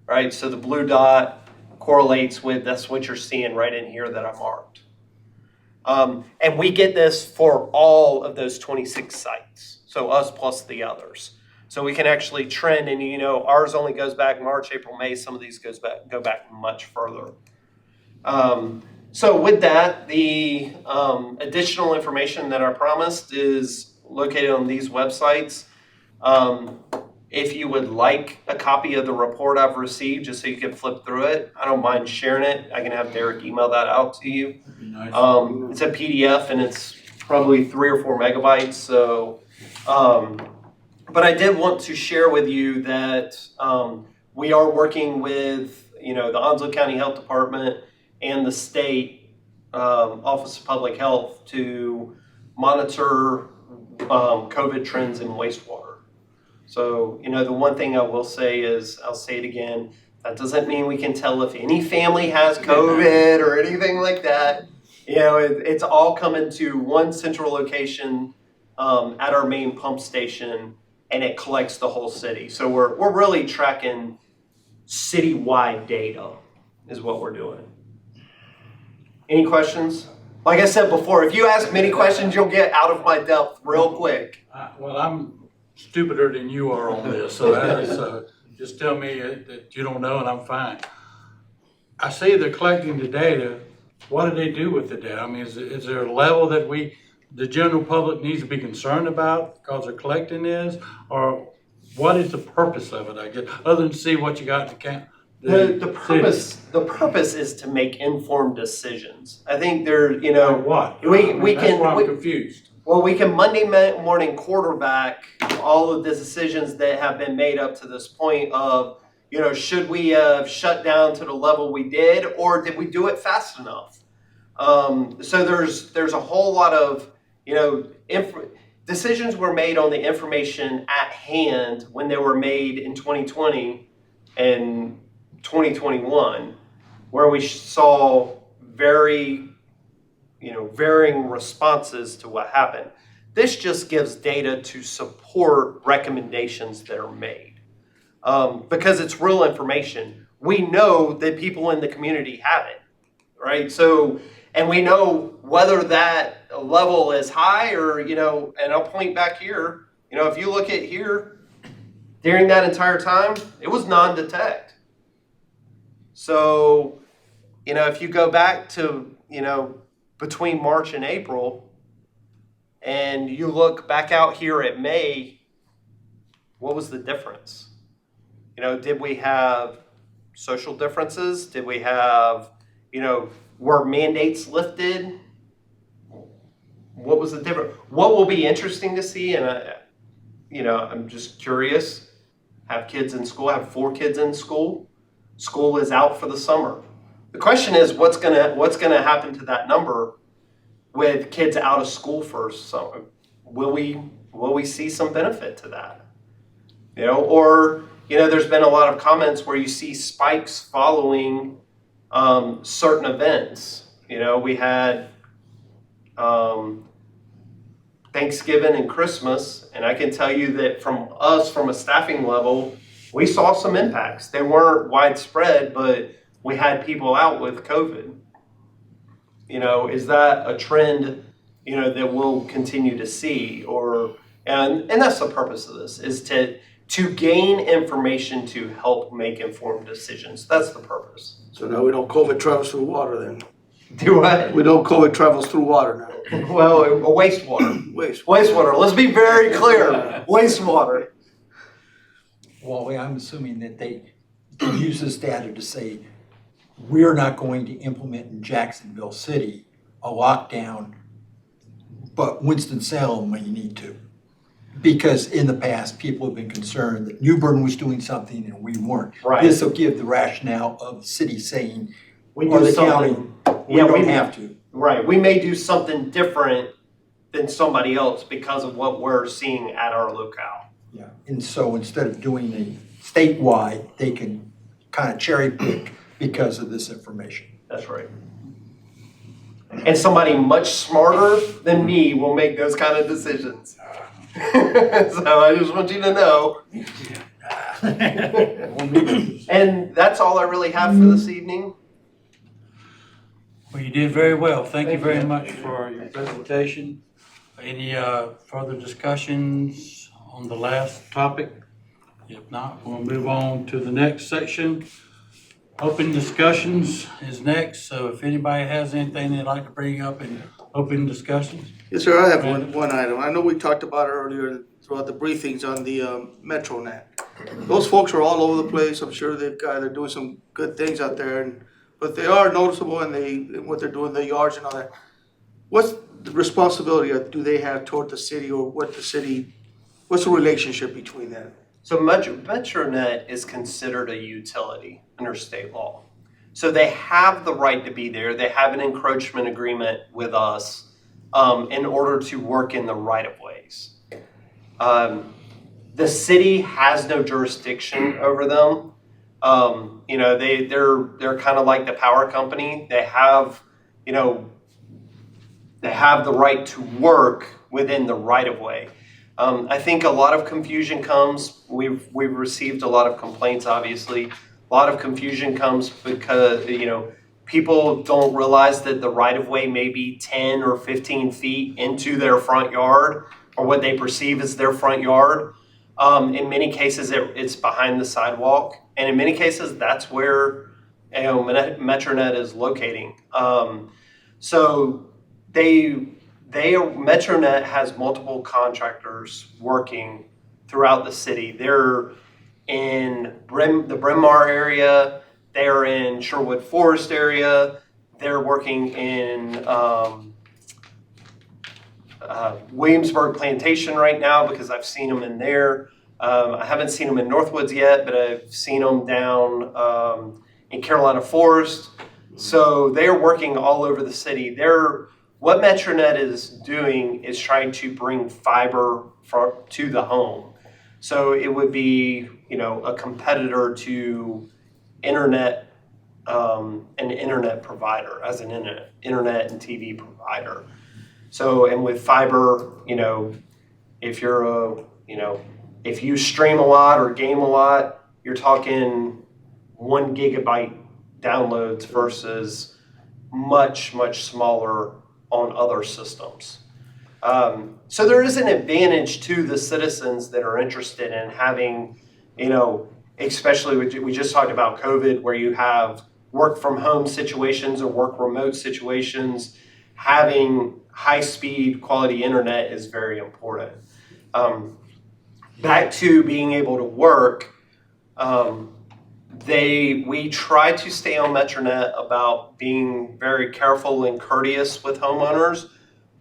right? So the blue dot correlates with, that's what you're seeing right in here that I marked. And we get this for all of those 26 sites. So us plus the others. So we can actually trend, and you know, ours only goes back March, April, May. Some of these go back much further. So with that, the additional information that I promised is located on these websites. If you would like a copy of the report I've received, just so you can flip through it, I don't mind sharing it. I can have Derek email that out to you. That'd be nice. It's a PDF, and it's probably 3 or 4 megabytes. So, but I did want to share with you that we are working with, you know, the Onslow County Health Department and the state Office of Public Health to monitor COVID trends in wastewater. So, you know, the one thing I will say is, I'll say it again, that doesn't mean we can tell if any family has COVID or anything like that. You know, it's all coming to one central location at our main pump station, and it collects the whole city. So we're really tracking citywide data is what we're doing. Any questions? Like I said before, if you ask many questions, you'll get out of my depth real quick. Well, I'm stupider than you are on this, so just tell me that you don't know and I'm fine. I see they're collecting the data. What do they do with the data? I mean, is there a level that the general public needs to be concerned about because they're collecting this? Or what is the purpose of it, I guess, other than see what you got in the account? The purpose is to make informed decisions. I think What? we That's why I'm can, confused. well, we can Monday morning quarterback all of the decisions that have been made up to this point of, should we have shut down to the level we did, or did we do it fast enough? So there's a whole lot of, decisions were made on the information at hand when they were made in 2020 and 2021, where we saw varying responses to what happened. This just gives data to support recommendations that are made. Because it's real information. We know that people in the community have it, right? So, and we know whether that level is high or, and I'll point back here, if you look at here, during that entire time, it was non-detect. So, if you go back to, between March and April, and you look back out here at May, what was the difference? Did we have social differences? Did we have, were mandates lifted? What was the difference? What will be interesting to see, and I'm just curious, have kids in school, have 4 kids in school. School is out for the summer. The question is, what's gonna happen to that number with kids out of school for summer? Will we see some benefit to that? Or there's been a lot of comments where you see spikes following certain events. We had Thanksgiving and Christmas, and I can tell you that from a staffing level, we saw some impacts. They weren't widespread, but we had people out with COVID. Is that a trend, that we'll continue to see? And that's the purpose of this, is to gain information to help make informed decisions. That's the purpose. So now we don't COVID travels through water then. Do what? We don't COVID travels through water now. Well, wastewater. Wastewater. Let's be very clear. Wastewater. Well, I'm assuming that they use this data to say, we're not going to implement in Jacksonville City a lockdown, but Winston-Salem may need to. Because in the past, people have been concerned that New Bern was doing something and we weren't. Right. This will give the rationale of the city saying, We or do the something. county, we Yeah, don't have to. Right. We may do something different than somebody else because of what we're seeing at our locale. Yeah, and so instead of doing a statewide, they can kind of cherry pick because of this information. That's right. And somebody much smarter than me will make those kind of decisions. So I just want you to know. And that's all I really have for this evening. Well, you did very well. Thank you very much for your presentation. Any further discussions on the last topic? If not, we'll move on to the next section. Open discussions is next, so if anybody has anything they'd like to bring up in open discussions. Yes, sir, I have one item. I know we talked about it earlier throughout the briefings on the MetroNet. Those folks are all over the place. I'm sure they're doing some good things out there, but they are noticeable in what they're doing in the yards and all that. What's the responsibility do they have toward the city, or what's the relationship between that? So MetroNet is considered a utility under state law. So they have the right to be there. They have an encroachment agreement with us in order to work in the right-of-ways. The city has no jurisdiction over them. They're kind of like the power company. They have the right to work within the right-of-way. I think a lot of confusion comes. We've received a lot of complaints, obviously. A lot of confusion comes because people don't realize that the right-of-way may be 10 or 15 feet into their front yard, or what they perceive as their front yard. In many cases, it's behind the sidewalk, and in many cases, that's where MetroNet is locating. So MetroNet has multiple contractors working throughout the city. They're in the Bryn Mawr area. They're in Sherwood Forest area. They're working in Williamsburg Plantation right now because I've seen them in there. I haven't seen them in Northwoods yet, but I've seen them down in Carolina Forest. So they're working all over the city. What MetroNet is doing is trying to bring fiber to the home. So it would be, a competitor to internet, an internet provider, as an internet and TV provider. So, and with fiber, if if you stream a lot or game a lot, you're talking 1 gigabyte downloads versus much, much smaller on other systems. So there is an advantage to the citizens that are interested in having, especially we just talked about COVID, where you have work from home situations or work remote situations. Having high speed quality internet is very important. Back to being able to work, we try to stay on MetroNet about being very careful and courteous with homeowners,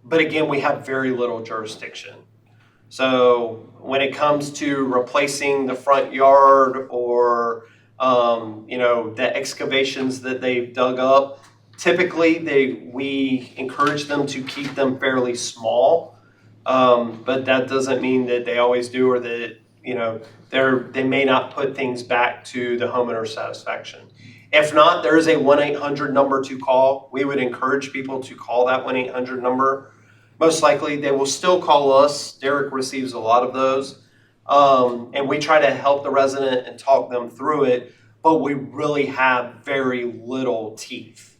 but again, we have very little jurisdiction. So when it comes to replacing the front yard or the excavations that they've dug up, typically we encourage them to keep them fairly small, but that doesn't mean that they always do, or that they may not put things back to the homeowner's satisfaction. If not, there is a 1-800 number to call. We would encourage people to call that 1-800 number. Most likely, they will still call us. Derek receives a lot of those. And we try to help the resident and talk them through it, but we really have very little teeth.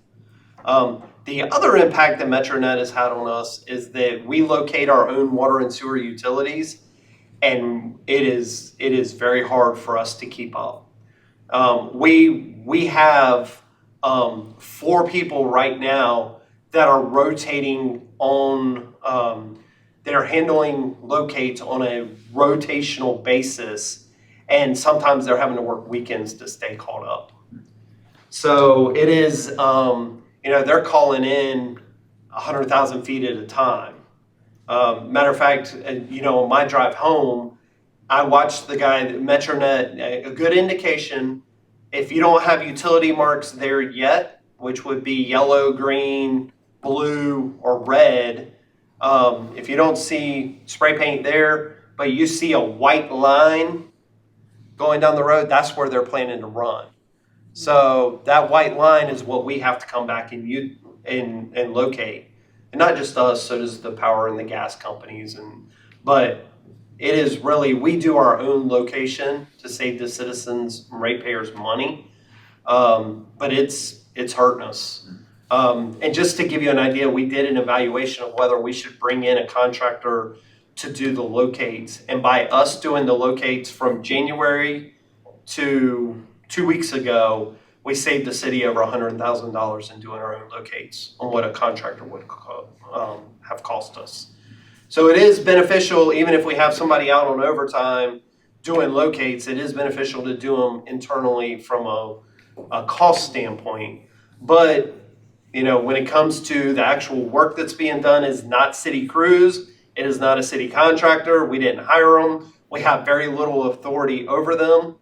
The other impact that MetroNet has had on us is that we locate our own water and sewer utilities, and it is very hard for us to keep up. We have 4 people right now that are rotating on, that are handling locates on a rotational basis, and sometimes they're having to work weekends to stay caught up. So it is, they're calling in 100,000 feet at a time. Matter of fact, on my drive home, I watched the guy, MetroNet, a good indication, if you don't have utility marks there yet, which would be yellow, green, blue, or red, if you don't see spray paint there, but you see a white line going down the road, that's where they're planning to run. So that white line is what we have to come back and locate. And not just us, so does the power and the gas companies. But it is really, we do our own location to save the citizens and ratepayers money. But it's hurting us. And just to give you an idea, we did an evaluation of whether we should bring in a contractor to do the locates. And by us doing the locates from January to 2 weeks ago, we saved the city over $100,000 in doing our own locates on what a contractor would have cost us. So it is beneficial, even if we have somebody out on overtime doing locates, it is beneficial to do them internally from a cost standpoint. But when it comes to the actual work that's being done, is not city crews. It is not a city contractor. We didn't hire them. We have very little authority over them.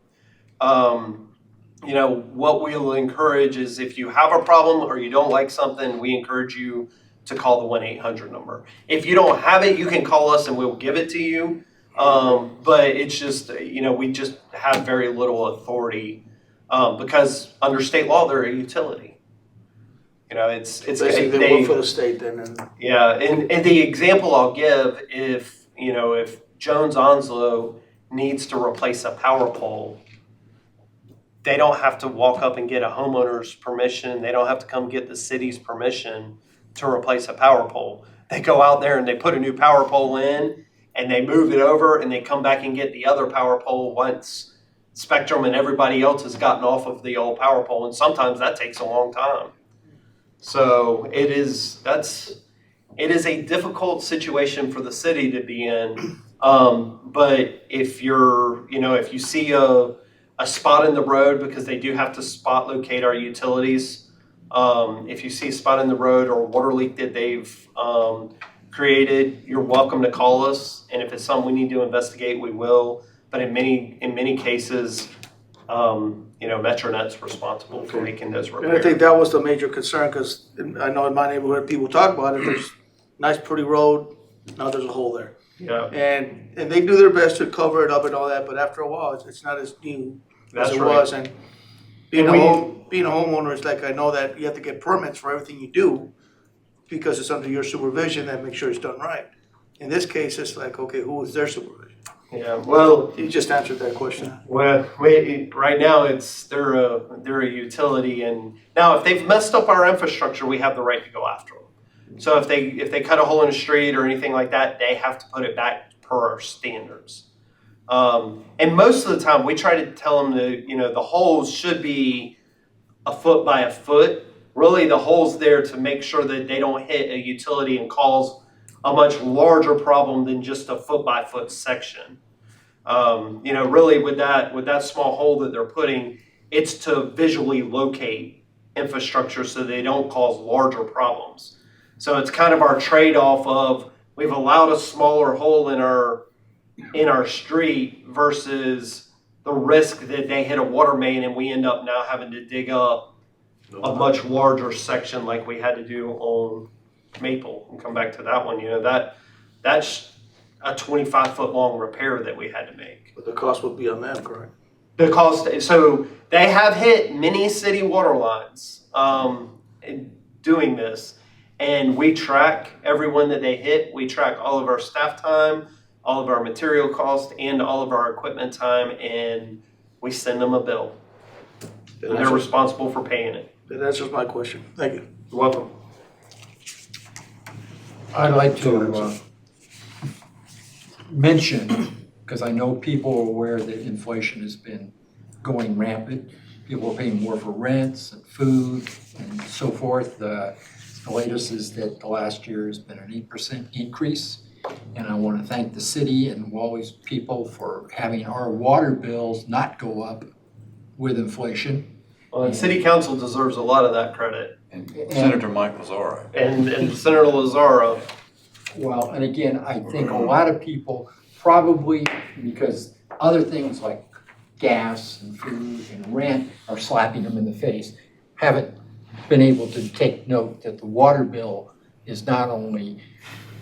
What we'll encourage is, if you have a problem or you don't like something, we encourage you to call the 1-800 number. If you don't have it, you can call us and we'll give it to you. But it's just, we just have very little authority because under state law, they're a utility. It's Basically, they work for the state then. Yeah, and the example I'll give, if Jones Onslow needs to replace a power pole, they don't have to walk up and get a homeowner's permission. They don't have to come get the city's permission to replace a power pole. They go out there and they put a new power pole in and they move it over and they come back and get the other power pole once Spectrum and everybody else has gotten off of the old power pole. And sometimes that takes a long time. So it is a difficult situation for the city to be in. But if if you see a spot in the road, because they do have to spot locate our utilities. If you see a spot in the road or a water leak that they've created, you're welcome to call us. And if it's something we need to investigate, we will. But in many cases, Metronet's responsible for making those repairs. And I think that was the major concern, because I know in my neighborhood, people talk about it, there's nice pretty road, now there's a hole there. Yeah, And they do their best to cover it up and all that, but after a while, it's not as new as That's it right. was. And being And being a homeowner is like, I know that you have to get permits for everything you do because it's under your supervision and make sure it's done right. In this case, it's like, okay, who is their supervision? yeah. Well, You just answered that question. right now they're a utility, and now if they've messed up our infrastructure, we have the right to go after them. So if they cut a hole in the street or anything like that, they have to put it back per our standards. And most of the time, we try to tell them the holes should be a foot by a foot. Really, the hole's there to make sure that they don't hit a utility and cause a much larger problem than just a foot by foot section. Really with that small hole that they're putting, it's to visually locate infrastructure so they don't cause larger problems. So it's kind of our trade-off of we've allowed a smaller hole in our street versus the risk that they hit a water main and we end up now having to dig up a much larger section like we had to do on Maple and come back to that one. That's a 25-foot long repair that we had to make. But the cost would be on them, correct? The cost, so they have hit many city water lines in doing this, and we track everyone that they hit. We track all of our staff time, all of our material cost, and all of our equipment time, and we send them a bill. And they're responsible for paying it. That answers my question. Thank you. You're welcome. I'd like to mention, because I know people are aware that inflation has been going rampant. People are paying more for rents and food and so forth. The latest is that the last year has been an 8% increase. And I want to thank the city and Wally's people for having our water bills not go up with inflation. Well, and City Council deserves a lot of that credit. And Senator Mike Lazara. And Senator Lazara. Well, and again, I think a lot of people probably, because other things like gas and food and rent are slapping them in the face, haven't been able to take note that the water bill is not only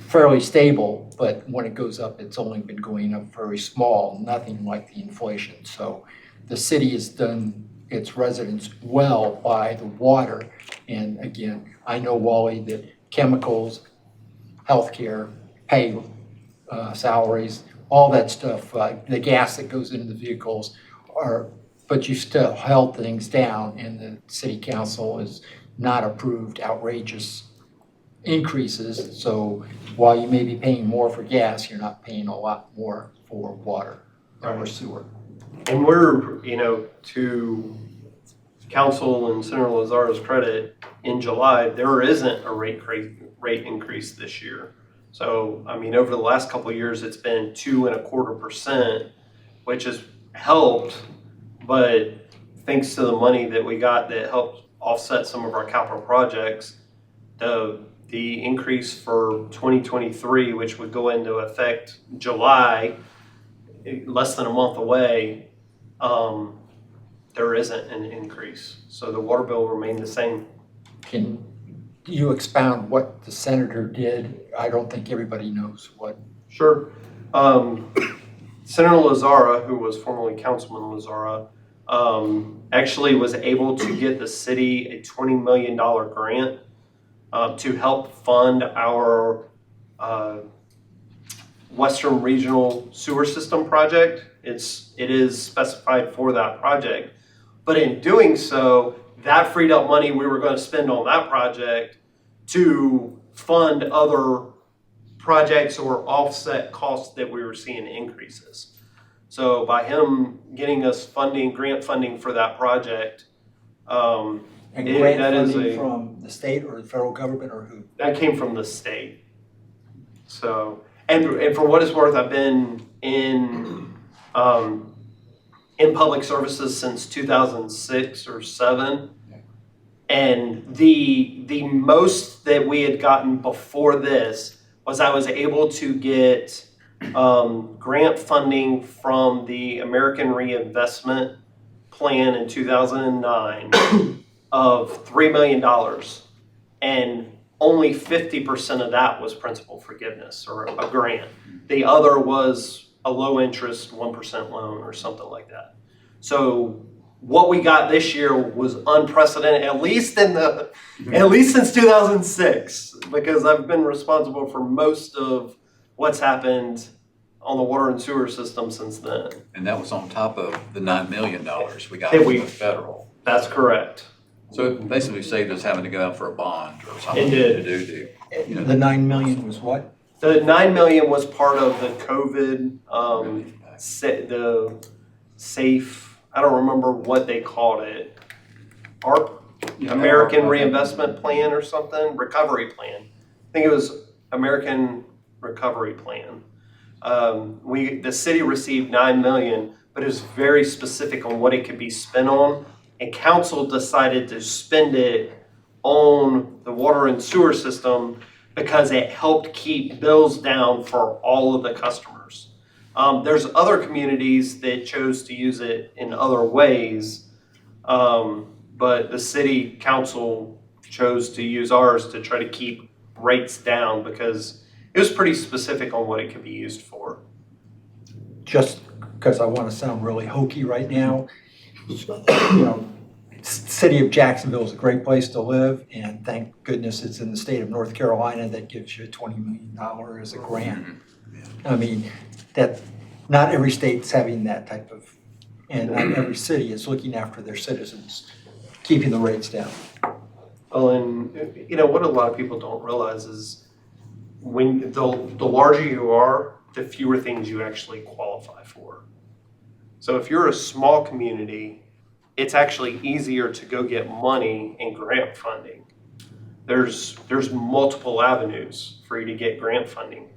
fairly stable, but when it goes up, it's only been going up very small, nothing like the inflation. So the city has done its residents well by the water. And again, I know, Wally, that chemicals, healthcare, pay, salaries, all that stuff, the gas that goes into the vehicles but you still held things down, and the city council has not approved outrageous increases. So while you may be paying more for gas, you're not paying a lot more for water or sewer. And we're, to Council and Senator Lazara's credit, in July, there isn't a rate increase this year. So, over the last couple of years, it's been 2.25%, which has helped, but thanks to the money that we got that helped offset some of our capital projects, the increase for 2023, which would go into effect July, less than a month away, there isn't an increase. So the water bill remained the same. Can you expound what the senator did? I don't think everybody knows what. Sure. Senator Lazara, who was formerly Councilman Lazara, actually was able to get the city a $20 million grant to help fund our Western Regional Sewer System project. It is specified for that project. But in doing so, that freed up money we were gonna spend on that project to fund other projects or offset costs that we were seeing increases. So by him getting us funding, grant funding for that project, And Yeah, grant that is funding a- from the state or the federal government or who? that came from the state. So, and for what it's worth, I've been in public services since 2006 or 7. And the most that we had gotten before this was I was able to get grant funding from the American Reinvestment Plan in 2009 of $3 million. And only 50% of that was principal forgiveness or a grant. The other was a low interest 1% loan or something like that. So what we got this year was unprecedented, at least since 2006, because I've been responsible for most of what's happened on the water and sewer system since then. And that was on top of the $9 million we got That from we- the federal. That's correct. So it basically saved us having to go out for a bond or something It did. to do. The 9 million was what? The 9 million was part of the COVID, the safe, I don't remember what they called it. American Reinvestment Plan or something, recovery plan. I think it was American Recovery Plan. The city received 9 million, but it was very specific on what it could be spent on. And council decided to spend it on the water and sewer system because it helped keep bills down for all of the customers. There's other communities that chose to use it in other ways, but the city council chose to use ours to try to keep rates down because it was pretty specific on what it could be used for. Just because I want to sound really hokey right now, city of Jacksonville is a great place to live, and thank goodness it's in the state of North Carolina that gives you $20 million as a grant. I mean, that, not every state's having that type of, and not every city is looking after their citizens, keeping the rates down. Well, and what a lot of people don't realize is when the larger you are, the fewer things you actually qualify for. So if you're a small community, it's actually easier to go get money and grant funding. There's multiple avenues for you to get grant funding.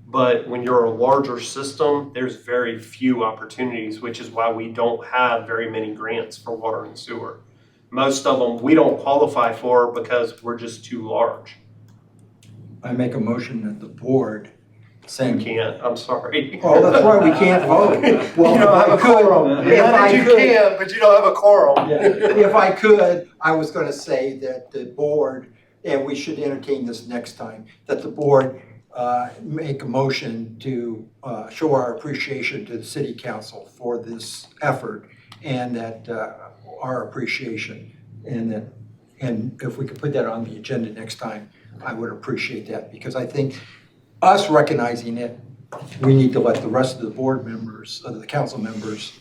But when you're a larger system, there's very few opportunities, which is why we don't have very many grants for water and sewer. Most of them we don't qualify for because we're just too large. I make a motion that the board You saying, can't, I'm sorry. oh, that's right, we can't vote. Well, You don't have a quorum. If Not I that you could- can, but you don't have a quorum. Yeah, if I could, I was gonna say that the board, and we should entertain this next time, that the board make a motion to show our appreciation to the city council for this effort, and that our appreciation, and if we could put that on the agenda next time, I would appreciate that, because I think us recognizing it, we need to let the rest of the board members, the council members,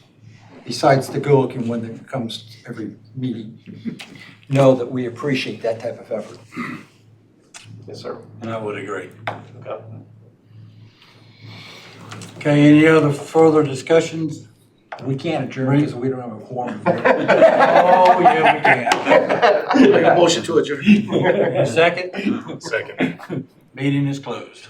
besides the good-looking one that comes every meeting, know that we appreciate that type of effort. Yes, sir. And I would agree. Okay. Okay, any other further discussions? We can't adjourn because we don't have a quorum. Oh, yeah, we can. Make a motion to adjourn. Second? Second. Meeting is closed.